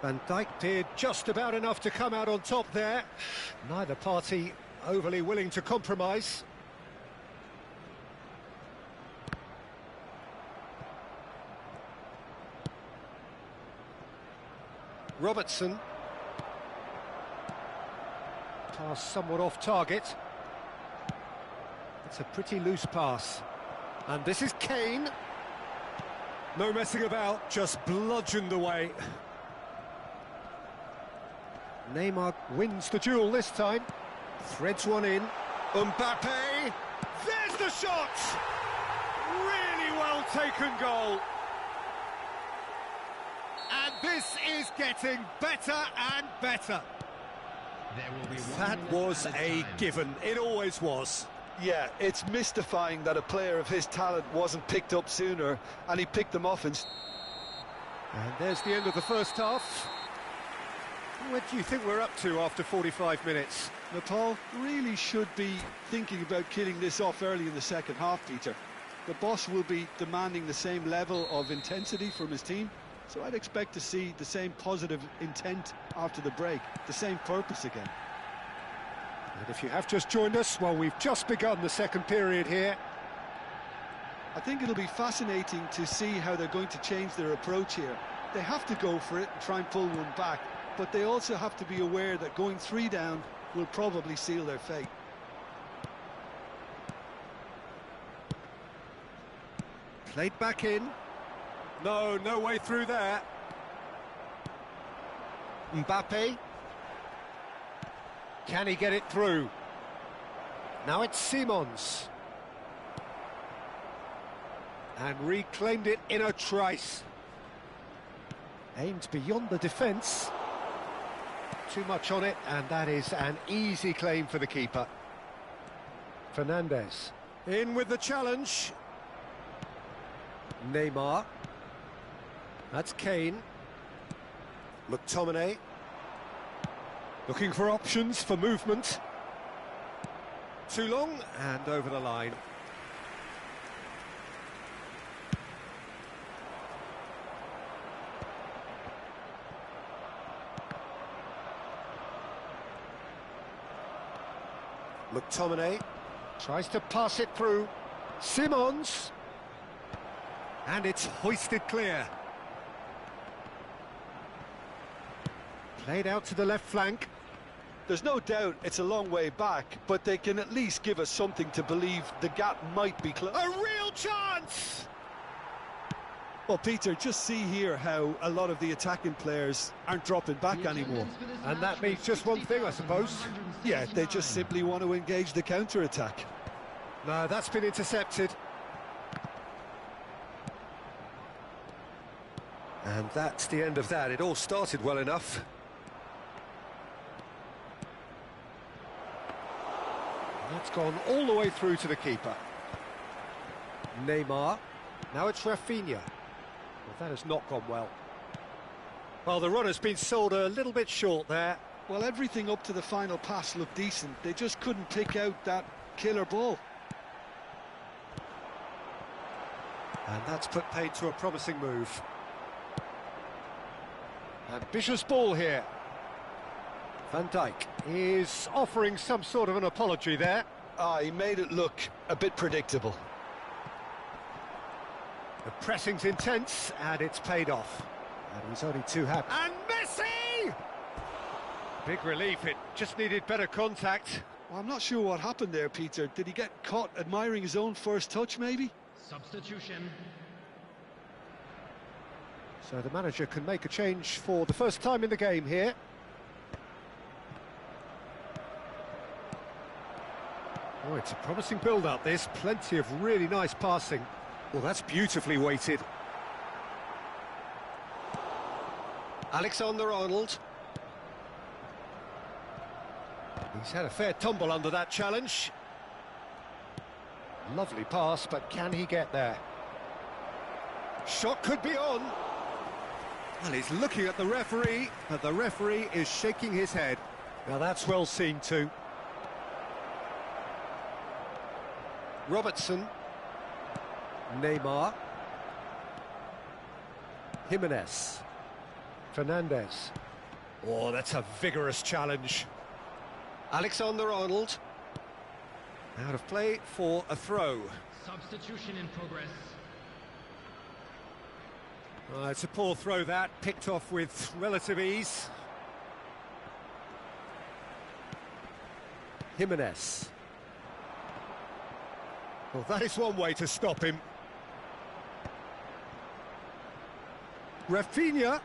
Van Dijk did just about enough to come out on top there. Neither party overly willing to compromise. Robertson. Pass somewhat off target. It's a pretty loose pass. And this is Kane. No messing about, just bludgeoned away. Neymar wins the duel this time. Threads one in. Mbappe. There's the shot! Really well taken goal. And this is getting better and better. That was a given. It always was. Yeah, it's mystifying that a player of his talent wasn't picked up sooner, and he picked them off. And there's the end of the first half. What do you think we're up to after 45 minutes? Nepal really should be thinking about killing this off early in the second half, Peter. The boss will be demanding the same level of intensity from his team, so I'd expect to see the same positive intent after the break, the same purpose again. And if you have just joined us, well, we've just begun the second period here. I think it'll be fascinating to see how they're going to change their approach here. They have to go for it and try and pull one back, but they also have to be aware that going 3 down will probably seal their fate. Played back in. No way through there. Mbappe. Can he get it through? Now it's Simons. And reclaimed it in a trice. Aimed beyond the defence. Too much on it, and that is an easy claim for the keeper. Fernandes. In with the challenge. Neymar. That's Kane. McTominay. Looking for options for movement. Too long, and over the line. McTominay tries to pass it through. Simons. And it's hoisted clear. Played out to the left flank. There's no doubt it's a long way back, but they can at least give us something to believe the gap might be closed. A real chance! Well, Peter, just see here how a lot of the attacking players aren't dropping back anymore. And that means just one thing, I suppose. Yeah, they just simply want to engage the counter-attack. No, that's been intercepted. And that's the end of that. It all started well enough. That's gone all the way through to the keeper. Neymar. Now it's Rafinha. Well, that has not gone well. Well, the run has been sold a little bit short there. Well, everything up to the final pass looked decent. They just couldn't pick out that killer ball. And that's put paid to a promising move. Ambitious ball here. Van Dijk is offering some sort of an apology there. He made it look a bit predictable. The pressing's intense, and it's paid off. And he's only too happy. And Messi! Big relief, it just needed better contact. Well, I'm not sure what happened there, Peter. Did he get caught admiring his own first touch, maybe? Substitution. So the manager can make a change for the first time in the game here. Oh, it's a promising build-up, this. Plenty of really nice passing. Well, that's beautifully weighted. Alexander-Arnold. He's had a fair tumble under that challenge. Lovely pass, but can he get there? Shot could be on. Well, he's looking at the referee, but the referee is shaking his head. Now, that's well seen too. Robertson. Neymar. Jimenez. Fernandez. Oh, that's a vigorous challenge. Alexander-Arnold. Out of play for a throw. Substitution in progress. It's a poor throw that, picked off with relative ease. Jimenez. Well, that is one way to stop him. Rafinha.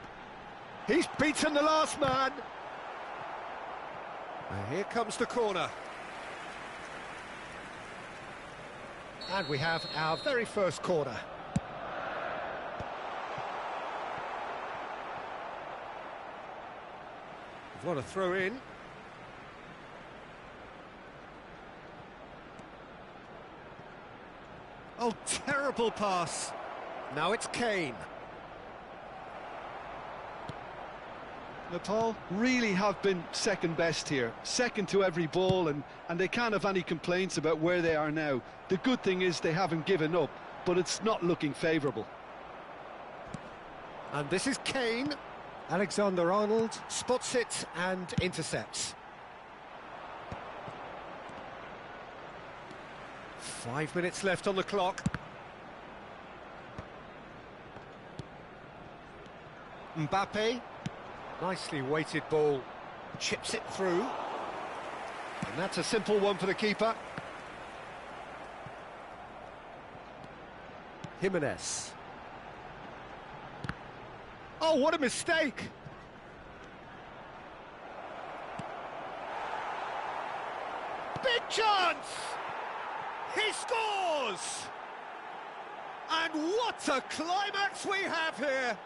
He's beaten the last man. And here comes the corner. And we have our very first corner. We've got a throw in. Oh, terrible pass. Now it's Kane. Nepal really have been second best here, second to every ball, and they can't have any complaints about where they are now. The good thing is they haven't given up, but it's not looking favourable. And this is Kane. Alexander-Arnold spots it and intercepts. 5 minutes left on the clock. Mbappe. Nicely weighted ball. Chips it through. And that's a simple one for the keeper. Jimenez. Oh, what a mistake! Big chance! He scores! And what a climax we have here!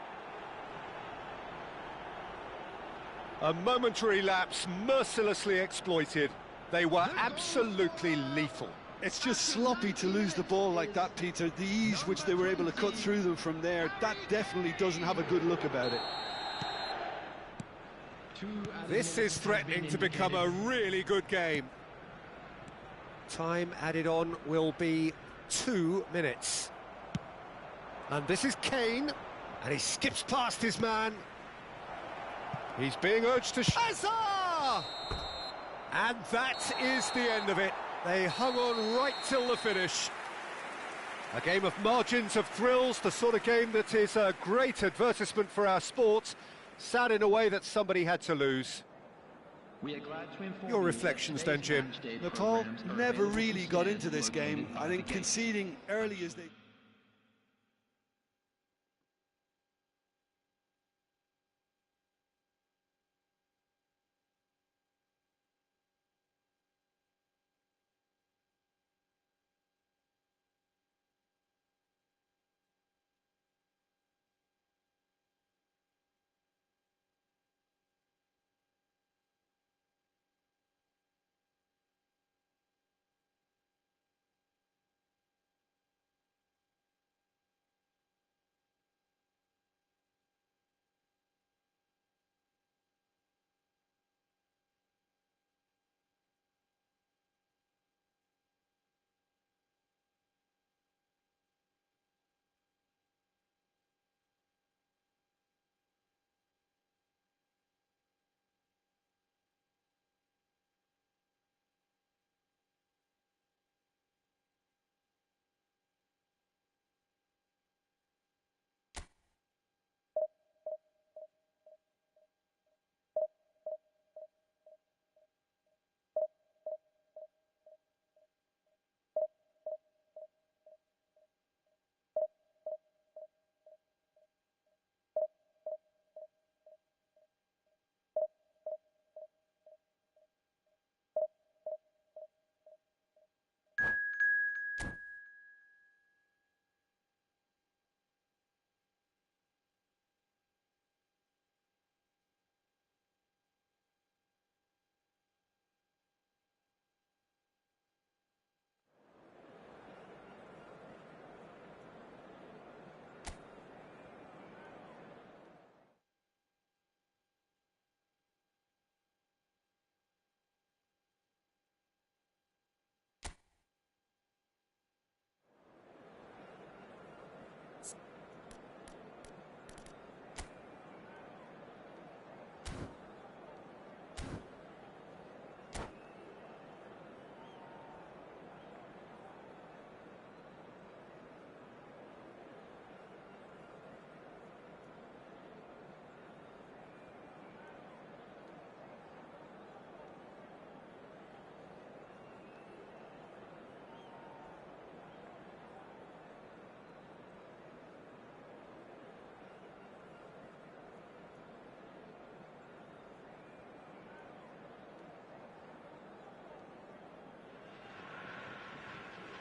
A momentary lapse mercilessly exploited. They were absolutely lethal. It's just sloppy to lose the ball like that, Peter. The ease which they were able to cut through them from there, that definitely doesn't have a good look about it. This is threatening to become a really good game. Time added on will be 2 minutes. And this is Kane, and he skips past his man. He's being urged to Hazard! And that is the end of it. They hung on right till the finish. A game of margins, of thrills, the sort of game that is a great advertisement for our sport. Sad in a way that somebody had to lose. Your reflections then, Jim? Nepal never really got into this game. I think conceding early as they...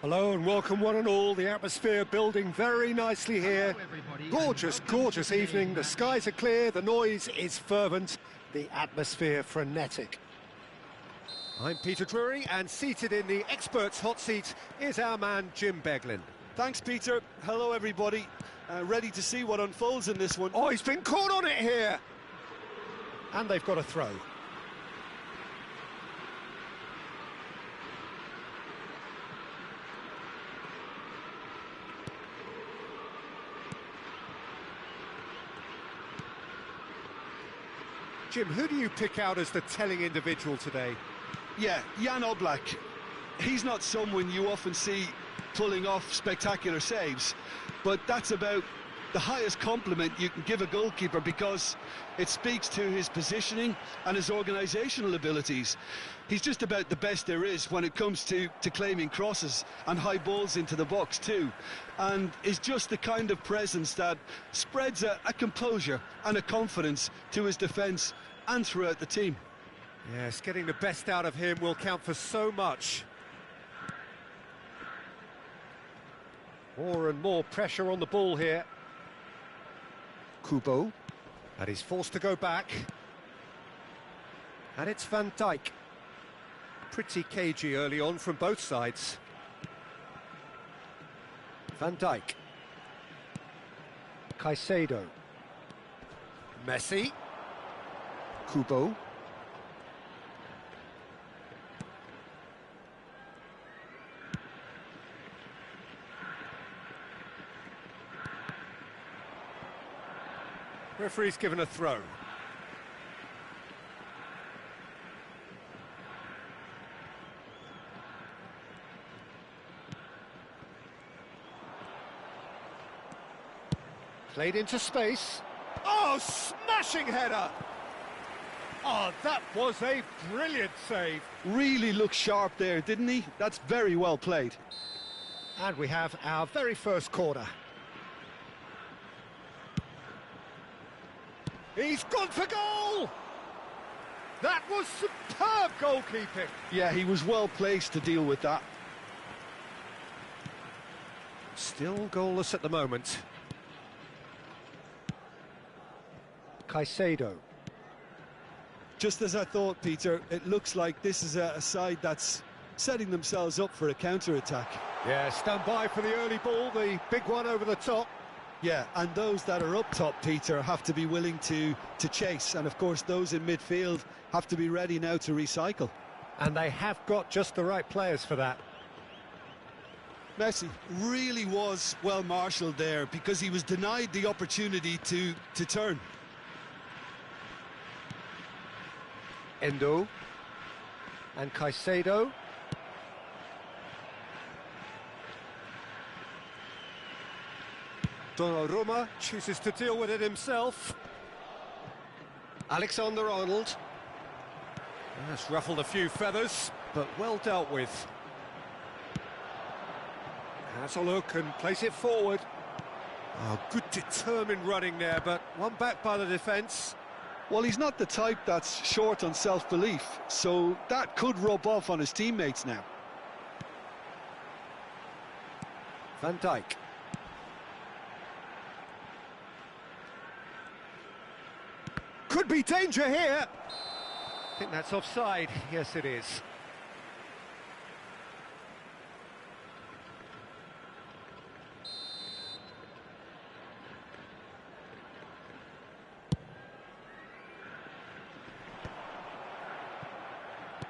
Hello and welcome one and all. The atmosphere building very nicely here. Gorgeous, gorgeous evening. The skies are clear, the noise is fervent, the atmosphere frenetic. I'm Peter Drury, and seated in the experts' hot seat is our man Jim Beglin. Thanks, Peter. Hello, everybody. Ready to see what unfolds in this one. Oh, he's been caught on it here! And they've got a throw. Jim, who do you pick out as the telling individual today? Yeah, Jan Oblak. He's not someone you often see pulling off spectacular saves, but that's about the highest compliment you can give a goalkeeper, because it speaks to his positioning and his organisational abilities. He's just about the best there is when it comes to claiming crosses and high balls into the box too, and is just the kind of presence that spreads a composure and a confidence to his defence and throughout the team. Yes, getting the best out of him will count for so much. More and more pressure on the ball here. Kubo, and he's forced to go back. And it's Van Dijk. Pretty cagey early on from both sides. Van Dijk. Caicedo. Messi. Kubo. Referee's given a throw. Played into space. Oh, smashing header! Oh, that was a brilliant save. Really looked sharp there, didn't he? That's very well played. And we have our very first corner. He's gone for goal! That was superb goalkeeping. Yeah, he was well placed to deal with that. Still goalless at the moment. Caicedo. Just as I thought, Peter, it looks like this is a side that's setting themselves up for a counter-attack. Yeah, stand by for the early ball, the big one over the top. Yeah, and those that are up top, Peter, have to be willing to chase. And, of course, those in midfield have to be ready now to recycle. And they have got just the right players for that. Messi really was well marshalled there, because he was denied the opportunity to turn. Endo. And Caicedo. Donnarumma chooses to deal with it himself. Alexander-Arnold. That's ruffled a few feathers, but well dealt with. Has a look and plays it forward. Oh, good determined running there, but one back by the defence. Well, he's not the type that's short on self-belief, so that could rub off on his teammates now. Van Dijk. Could be danger here. I think that's offside. Yes, it is.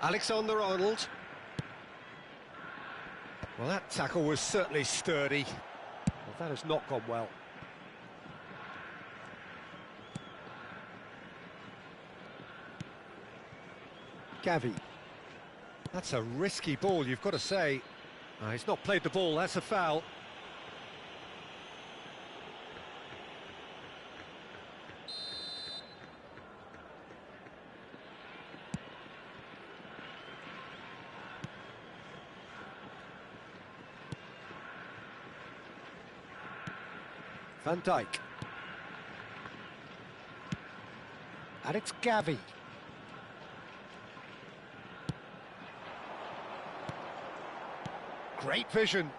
Alexander-Arnold. Well, that tackle was certainly sturdy. Well, that has not gone well. Gavi. That's a risky ball, you've got to say. He's not played the ball, that's a foul. Van Dijk. And it's Gavi. Great vision.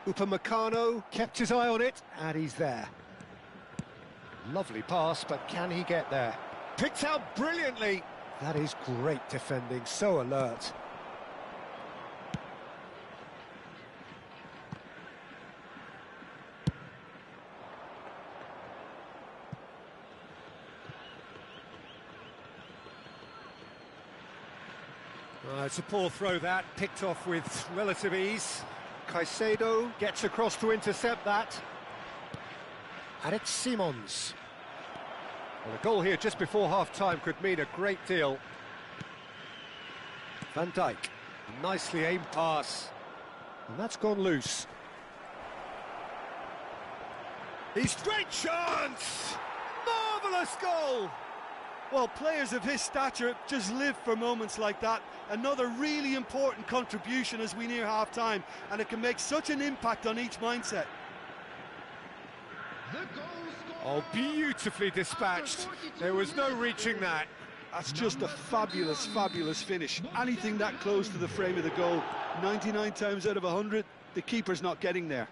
Upamecano kept his eye on it, and he's there. Lovely pass, but can he get there? Picked out brilliantly. That is great defending, so alert. It's a poor throw that, picked off with relative ease. Caicedo gets across to intercept that. And it's Simons. Well, a goal here just before half-time could mean a great deal. Van Dijk, nicely aimed pass. And that's gone loose. He's straight chance! Marvellous goal! Well, players of his stature just live for moments like that. Another really important contribution as we near half-time, and it can make such an impact on each mindset. Oh, beautifully dispatched. There was no reaching that. That's just a fabulous, fabulous finish. Anything that close to the frame of the goal, 99 times out of 100, the keeper's not getting there.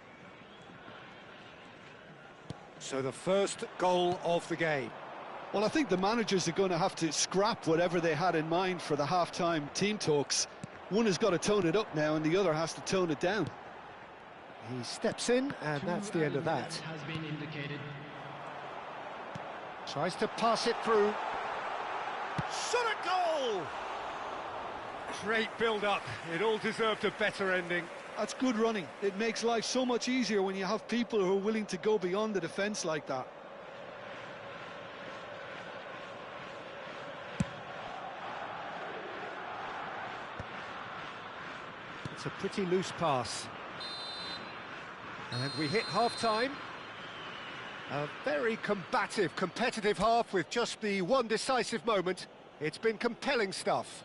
So the first goal of the game. Well, I think the managers are going to have to scrap whatever they had in mind for the half-time team talks. One has got to tone it up now, and the other has to tone it down. He steps in, and that's the end of that. Has been indicated. Tries to pass it through. Shot at goal! Great build-up. It all deserved a better ending. That's good running. It makes life so much easier when you have people who are willing to go beyond the defence like that. It's a pretty loose pass. And we hit half-time. A very combative, competitive half with just the one decisive moment. It's been compelling stuff.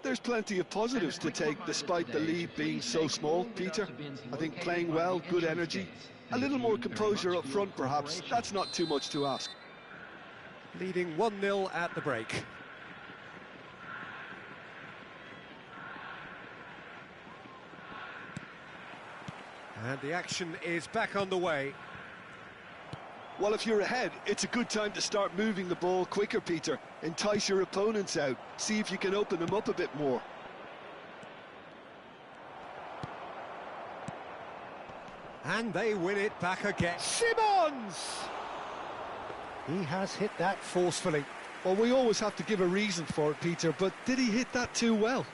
There's plenty of positives to take despite the lead being so small, Peter. I think playing well, good energy, a little more composure up front perhaps, that's not too much to ask. Leading 1-0 at the break. And the action is back underway. Well, if you're ahead, it's a good time to start moving the ball quicker, Peter. Entice your opponents out. See if you can open them up a bit more. And they win it back again. Simons! He has hit that forcefully. Well, we always have to give a reason for it, Peter, but did he hit that too well?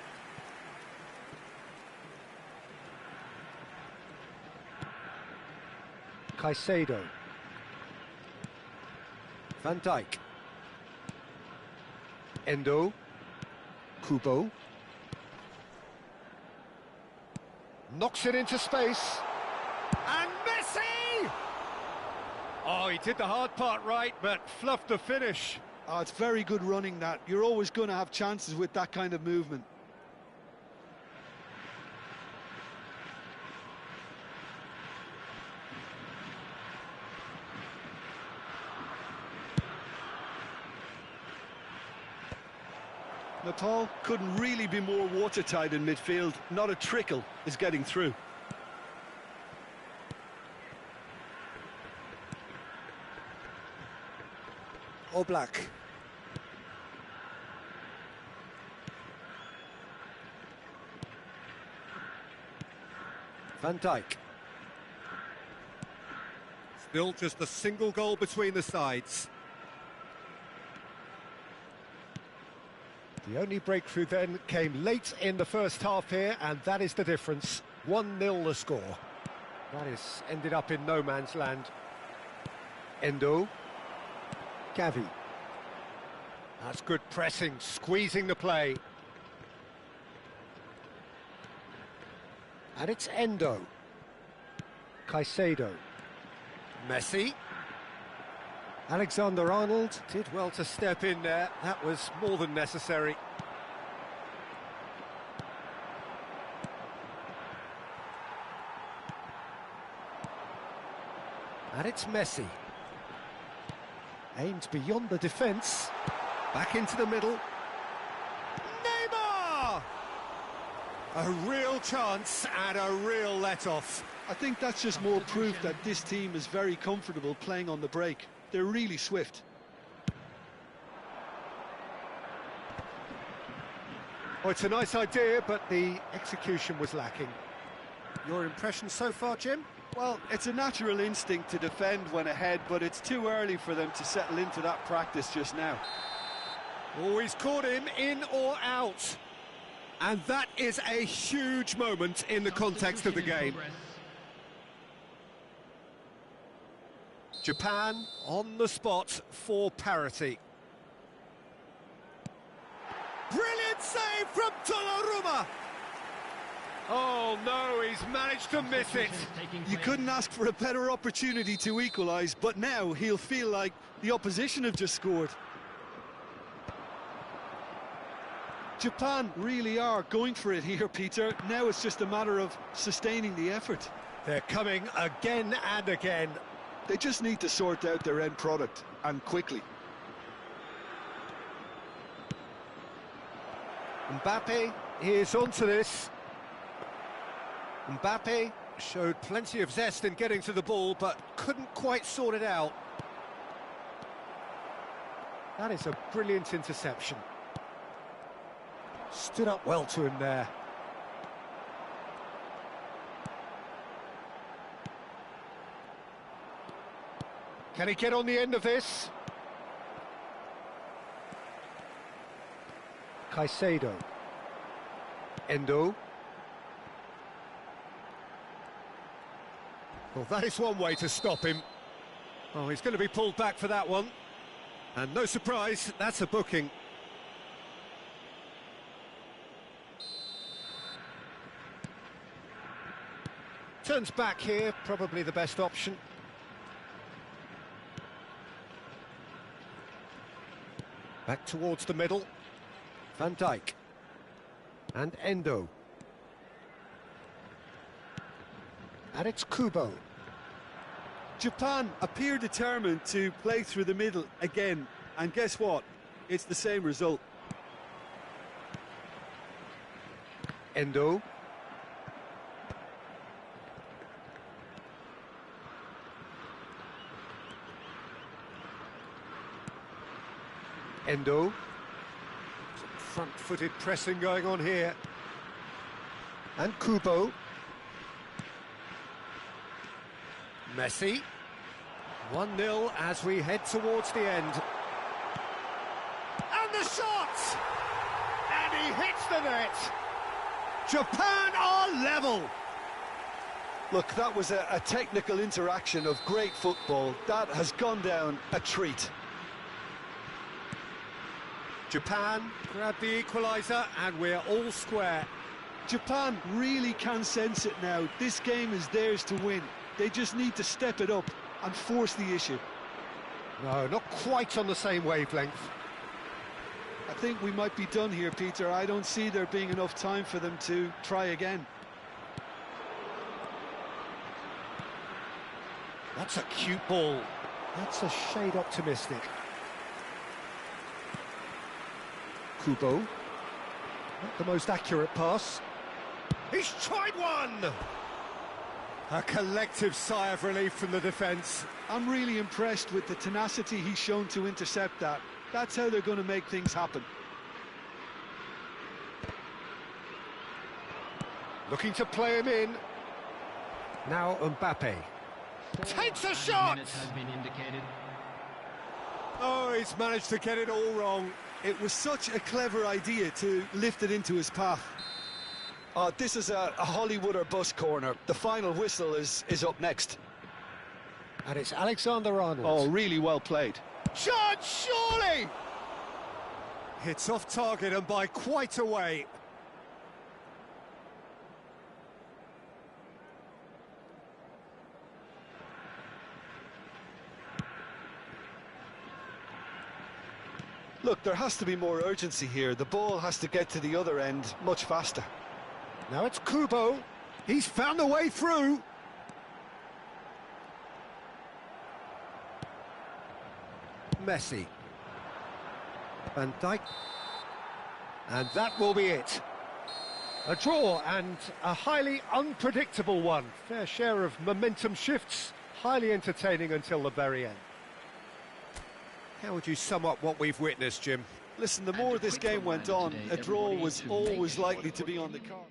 Caicedo. Van Dijk. Endo. Kubo. Knocks it into space. And Messi! Oh, he did the hard part right, but fluffed the finish. Oh, it's very good running that. You're always going to have chances with that kind of movement. Nepal couldn't really be more watertight in midfield. Not a trickle is getting through. Oblak. Van Dijk. Still just a single goal between the sides. The only breakthrough then came late in the first half here, and that is the difference. 1-0 the score. That is ended up in no man's land. Endo. Gavi. That's good pressing, squeezing the play. And it's Endo. Caicedo. Messi. Alexander-Arnold did well to step in there. That was more than necessary. And it's Messi. Aimed beyond the defence. Back into the middle. Neymar! A real chance and a real let-off. I think that's just more proof that this team is very comfortable playing on the break. They're really swift. Oh, it's a nice idea, but the execution was lacking. Your impression so far, Jim? Well, it's a natural instinct to defend when ahead, but it's too early for them to settle into that practice just now. Oh, he's caught him in or out. And that is a huge moment in the context of the game. Japan on the spot for parity. Brilliant save from Donnarumma! Oh no, he's managed to miss it. You couldn't ask for a better opportunity to equalise, but now he'll feel like the opposition have just scored. Japan really are going for it here, Peter. Now it's just a matter of sustaining the effort. They're coming again and again. They just need to sort out their end product, and quickly. Mbappe is onto this. Mbappe showed plenty of zest in getting to the ball, but couldn't quite sort it out. That is a brilliant interception. Stood up well to him there. Can he get on the end of this? Caicedo. Endo. Well, that is one way to stop him. Oh, he's going to be pulled back for that one. And no surprise, that's a booking. Turns back here, probably the best option. Back towards the middle. Van Dijk. And Endo. And it's Kubo. Japan appear determined to play through the middle again, and guess what? It's the same result. Endo. Endo. Some front-footed pressing going on here. And Kubo. Messi. 1-0 as we head towards the end. And the shot! And he hits the net. Japan are level. Look, that was a technical interaction of great football. That has gone down a treat. Japan grab the equaliser and we're all square. Japan really can sense it now. This game is theirs to win. They just need to step it up and force the issue. No, not quite on the same wavelength. I think we might be done here, Peter. I don't see there being enough time for them to try again. That's a cute ball. That's a shade optimistic. Kubo. Not the most accurate pass. He's tried one! A collective sigh of relief from the defence. I'm really impressed with the tenacity he's shown to intercept that. That's how they're going to make things happen. Looking to play him in. Now Mbappe. Takes a shot! Has been indicated. Oh, he's managed to get it all wrong. It was such a clever idea to lift it into his path. This is a Hollywood or bust corner. The final whistle is up next. And it's Alexander-Arnold. Oh, really well played. Shot, surely! It's off target and by quite a way. Look, there has to be more urgency here. The ball has to get to the other end much faster. Now it's Kubo. He's found a way through. Messi. Van Dijk. And that will be it. A draw, and a highly unpredictable one. Fair share of momentum shifts, highly entertaining until the very end. How would you sum up what we've witnessed, Jim? Listen, the more this game went on, a draw was always likely to be on the card.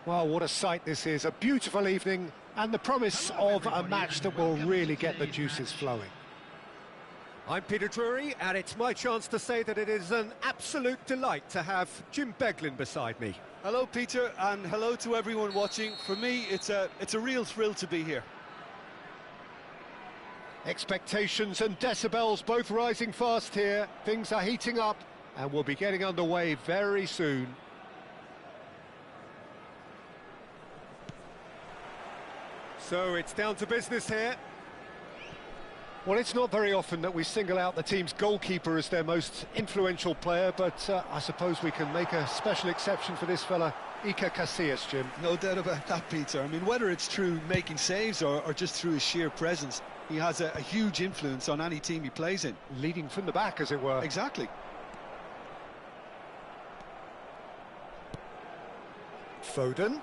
Well, what a sight this is. A beautiful evening and the promise of a match that will really get the juices flowing. I'm Peter Drury, and it's my chance to say that it is an absolute delight to have Jim Beglin beside me. Hello, Peter, and hello to everyone watching. For me, it's a real thrill to be here. Expectations and decibels both rising fast here. Things are heating up, and we'll be getting underway very soon. So it's down to business here. Well, it's not very often that we single out the team's goalkeeper as their most influential player, but I suppose we can make a special exception for this fella, Iker Casillas, Jim. No doubt about that, Peter. I mean, whether it's through making saves or just through his sheer presence, he has a huge influence on any team he plays in. Leading from the back, as it were. Exactly. Foden.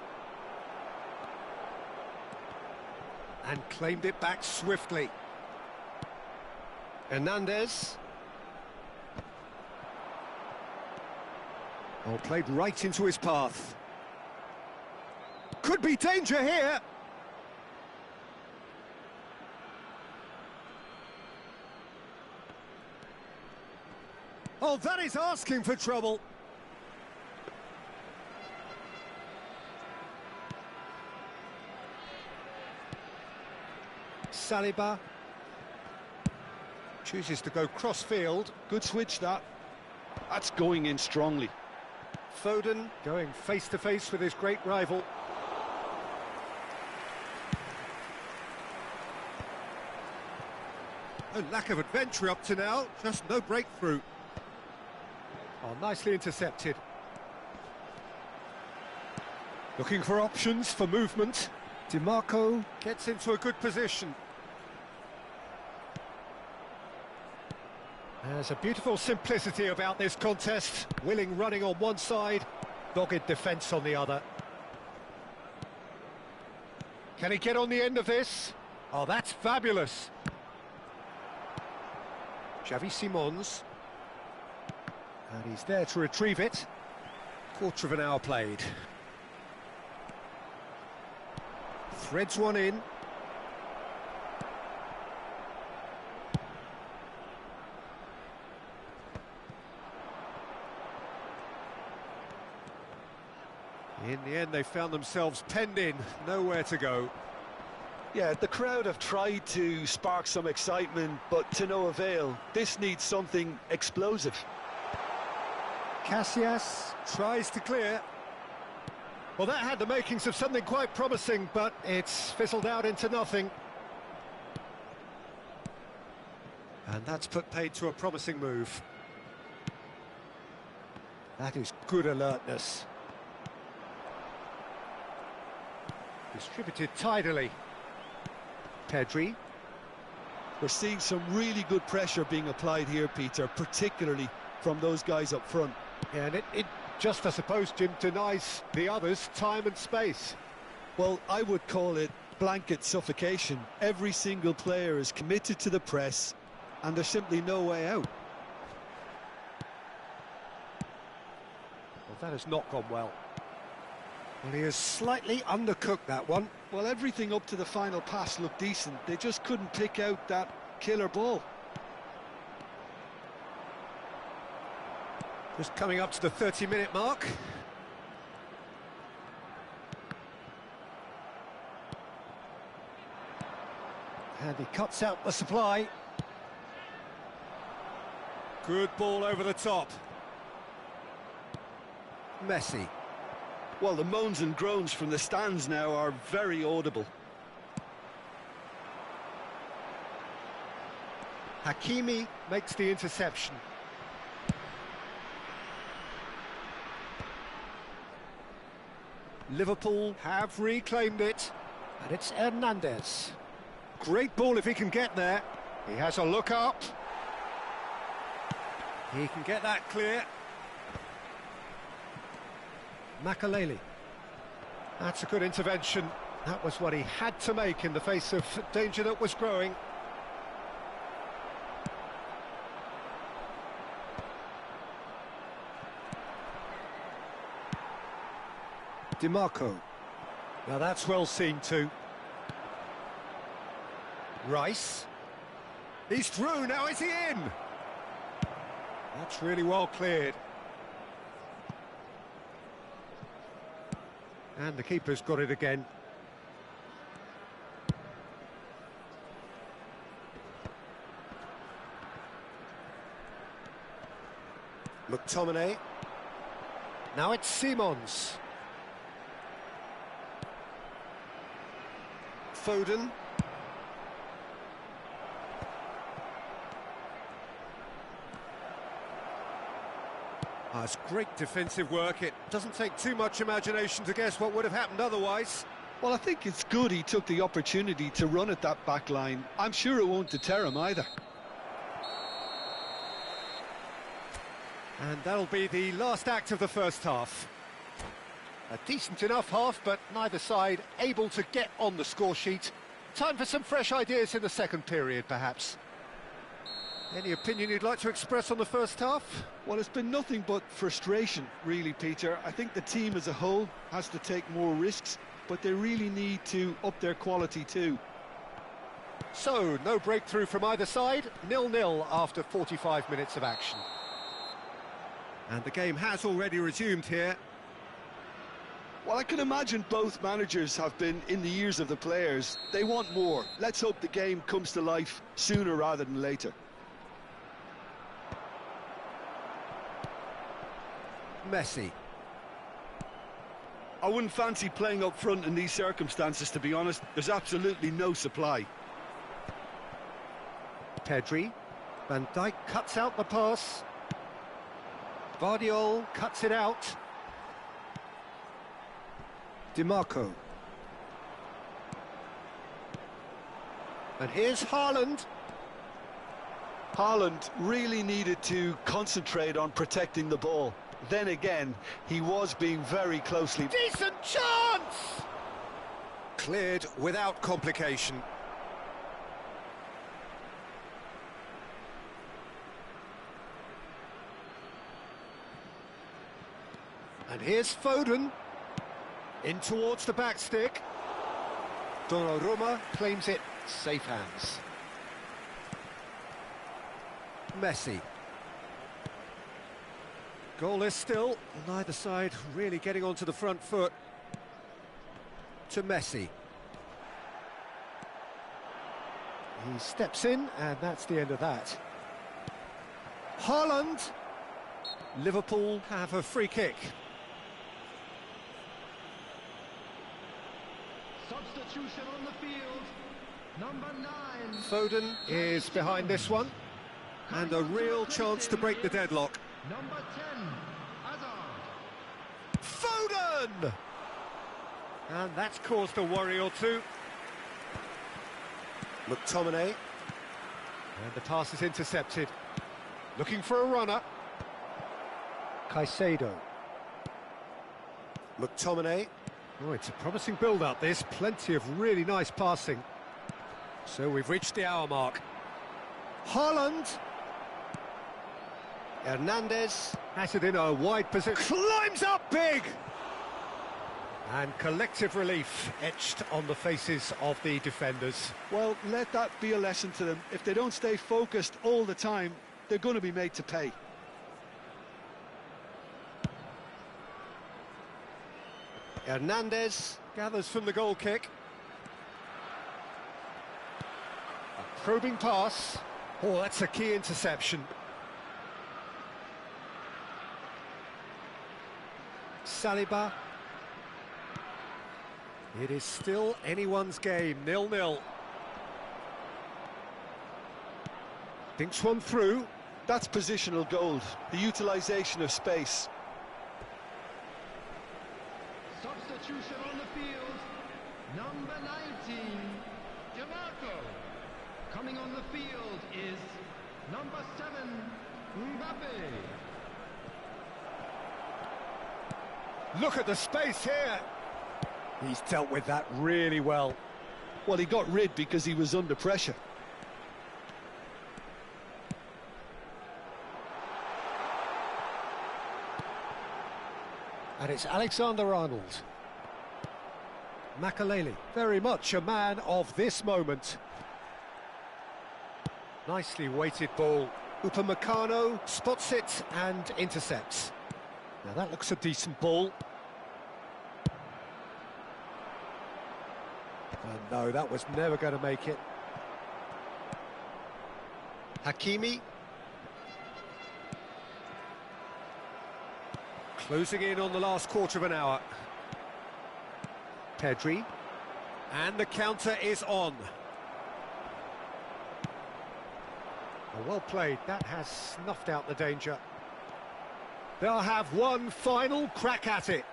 And claimed it back swiftly. Hernandez. Oh, played right into his path. Could be danger here. Oh, that is asking for trouble. Saliba. Chooses to go cross-field. Good switch, that. That's going in strongly. Foden going face-to-face with his great rival. A lack of adventure up to now, just no breakthrough. Oh, nicely intercepted. Looking for options for movement. DiMarco gets into a good position. There's a beautiful simplicity about this contest. Willing running on one side, dogged defence on the other. Can he get on the end of this? Oh, that's fabulous. Xavi Simons. And he's there to retrieve it. Quarter of an hour played. Threads one in. In the end, they found themselves penned in, nowhere to go. Yeah, the crowd have tried to spark some excitement, but to no avail. This needs something explosive. Casillas tries to clear. Well, that had the makings of something quite promising, but it's fizzled out into nothing. And that's put paid to a promising move. That is good alertness. Distributed tidily. Pedri. We're seeing some really good pressure being applied here, Peter, particularly from those guys up front. Yeah, and it just, I suppose, Jim, denies the others time and space. Well, I would call it blanket suffocation. Every single player is committed to the press, and there's simply no way out. Well, that has not gone well. Well, he has slightly undercooked that one. Well, everything up to the final pass looked decent. They just couldn't pick out that killer ball. Just coming up to the 30-minute mark. And he cuts out the supply. Good ball over the top. Messi. Well, the moans and groans from the stands now are very audible. Hakimi makes the interception. Liverpool have reclaimed it, and it's Hernandez. Great ball if he can get there. He has a look up. He can get that clear. Makaleli. That's a good intervention. That was what he had to make in the face of danger that was growing. DiMarco. Now that's well seen too. Rice. He's through, now is he in? That's really well cleared. And the keeper's got it again. McTominay. Now it's Simons. Foden. Oh, it's great defensive work. It doesn't take too much imagination to guess what would have happened otherwise. Well, I think it's good he took the opportunity to run at that back line. I'm sure it won't deter him either. And that'll be the last act of the first half. A decent enough half, but neither side able to get on the score sheet. Time for some fresh ideas in the second period, perhaps. Any opinion you'd like to express on the first half? Well, it's been nothing but frustration, really, Peter. I think the team as a whole has to take more risks, but they really need to up their quality too. So, no breakthrough from either side, 0-0 after 45 minutes of action. And the game has already resumed here. Well, I can imagine both managers have been in the ears of the players. They want more. Let's hope the game comes to life sooner rather than later. Messi. I wouldn't fancy playing up front in these circumstances, to be honest. There's absolutely no supply. Pedri. Van Dijk cuts out the pass. Guardiola cuts it out. DiMarco. And here's Haaland. Haaland really needed to concentrate on protecting the ball. Then again, he was being very closely... Decent chance! Cleared without complication. And here's Foden. In towards the back stick. Donnarumma claims it. Safe hands. Messi. Goalless still. Neither side really getting onto the front foot. To Messi. He steps in, and that's the end of that. Haaland. Liverpool have a free kick. Substitution on the field. Number 9. Foden is behind this one. And a real chance to break the deadlock. Number 10. Hazard. Foden! And that's caused a worry or two. McTominay. And the pass is intercepted. Looking for a runner. Caicedo. McTominay. Oh, it's a promising build-up, this. Plenty of really nice passing. So we've reached the hour mark. Haaland. Hernandez has it in a wide position. Climbs up big! And collective relief etched on the faces of the defenders. Well, let that be a lesson to them. If they don't stay focused all the time, they're going to be made to pay. Hernandez gathers from the goal kick. A probing pass. Oh, that's a key interception. Saliba. It is still anyone's game, 0-0. Thinks one through. That's positional gold, the utilisation of space. Substitution on the field. Number 19. DiMarco. Coming on the field is number 7. Mbappe. Look at the space here. He's dealt with that really well. Well, he got rid because he was under pressure. And it's Alexander-Arnold. Makaleli, very much a man of this moment. Nicely weighted ball. Upamecano spots it and intercepts. Now that looks a decent ball. No, that was never going to make it. Hakimi. Closing in on the last quarter of an hour. Pedri. And the counter is on. Well played, that has snuffed out the danger. They'll have one final crack at it.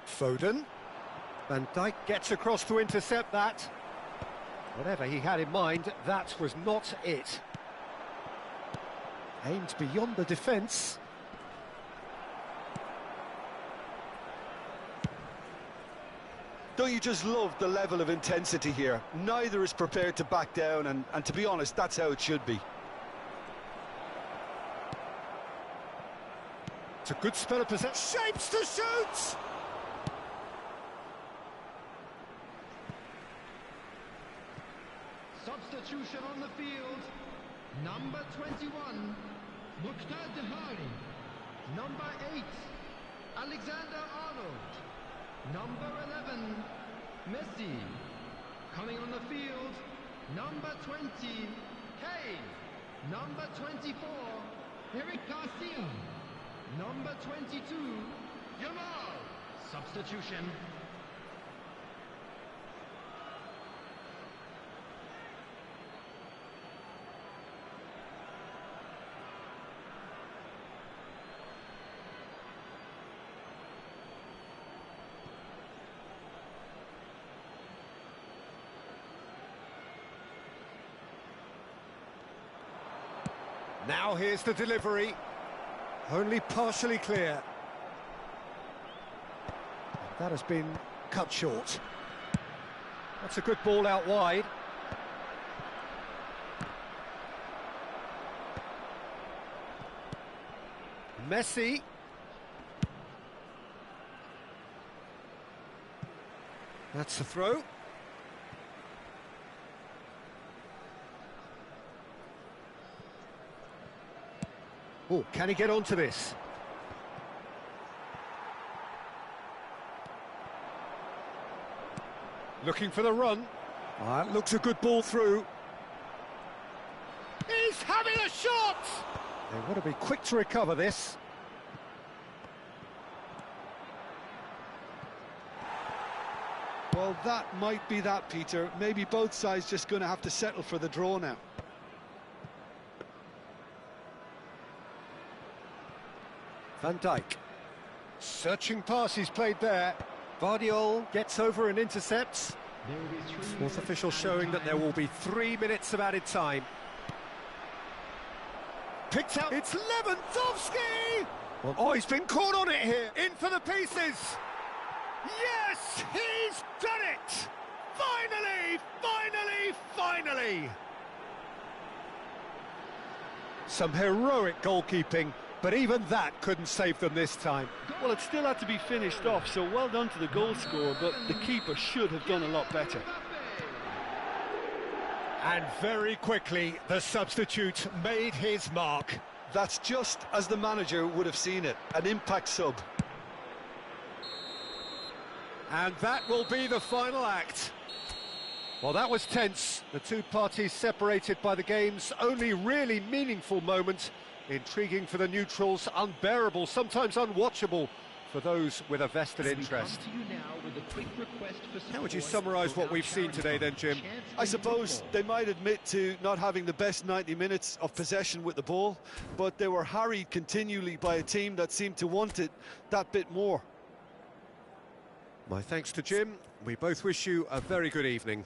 Foden. Van Dijk gets across to intercept that. Whatever he had in mind, that was not it. Aimed beyond the defence. Don't you just love the level of intensity here? Neither is prepared to back down, and to be honest, that's how it should be. It's a good spell of possession. Shapes to shoot! Substitution on the field. Number 21. Mukhtar Dahari. Number 8. Alexander-Arnold. number 11, Messi. Coming on the field, number 20, Kane. Number 24, Eric Garcia. Number 22, Yamal. Substitution. Now here's the delivery. Only partially clear. That has been cut short. That's a good ball out wide. Messi. That's the throw. Oh, can he get onto this? Looking for the run. That looks a good ball through. He's having a shot! They want to be quick to recover this. Well, that might be that, Peter. Maybe both sides just going to have to settle for the draw now. Van Dijk. Searching pass he's played there. Vardiol gets over and intercepts. Fourth official showing that there will be 3 minutes of added time. Picked out. It's Lewandowski! Well, oh, he's been caught on it here. In for the pieces. Yes, he's done it! Finally, finally, finally! Some heroic goalkeeping, but even that couldn't save them this time. Well, it still had to be finished off, so well done to the goal scorer, but the keeper should have done a lot better. And very quickly, the substitute made his mark. That's just as the manager would have seen it, an impact sub. And that will be the final act. Well, that was tense. The two parties separated by the game's only really meaningful moment. Intriguing for the neutrals, unbearable, sometimes unwatchable for those with a vested interest. How would you summarise what we've seen today then, Jim? I suppose they might admit to not having the best 90 minutes of possession with the ball, but they were harried continually by a team that seemed to want it that bit more. My thanks to Jim. We both wish you a very good evening.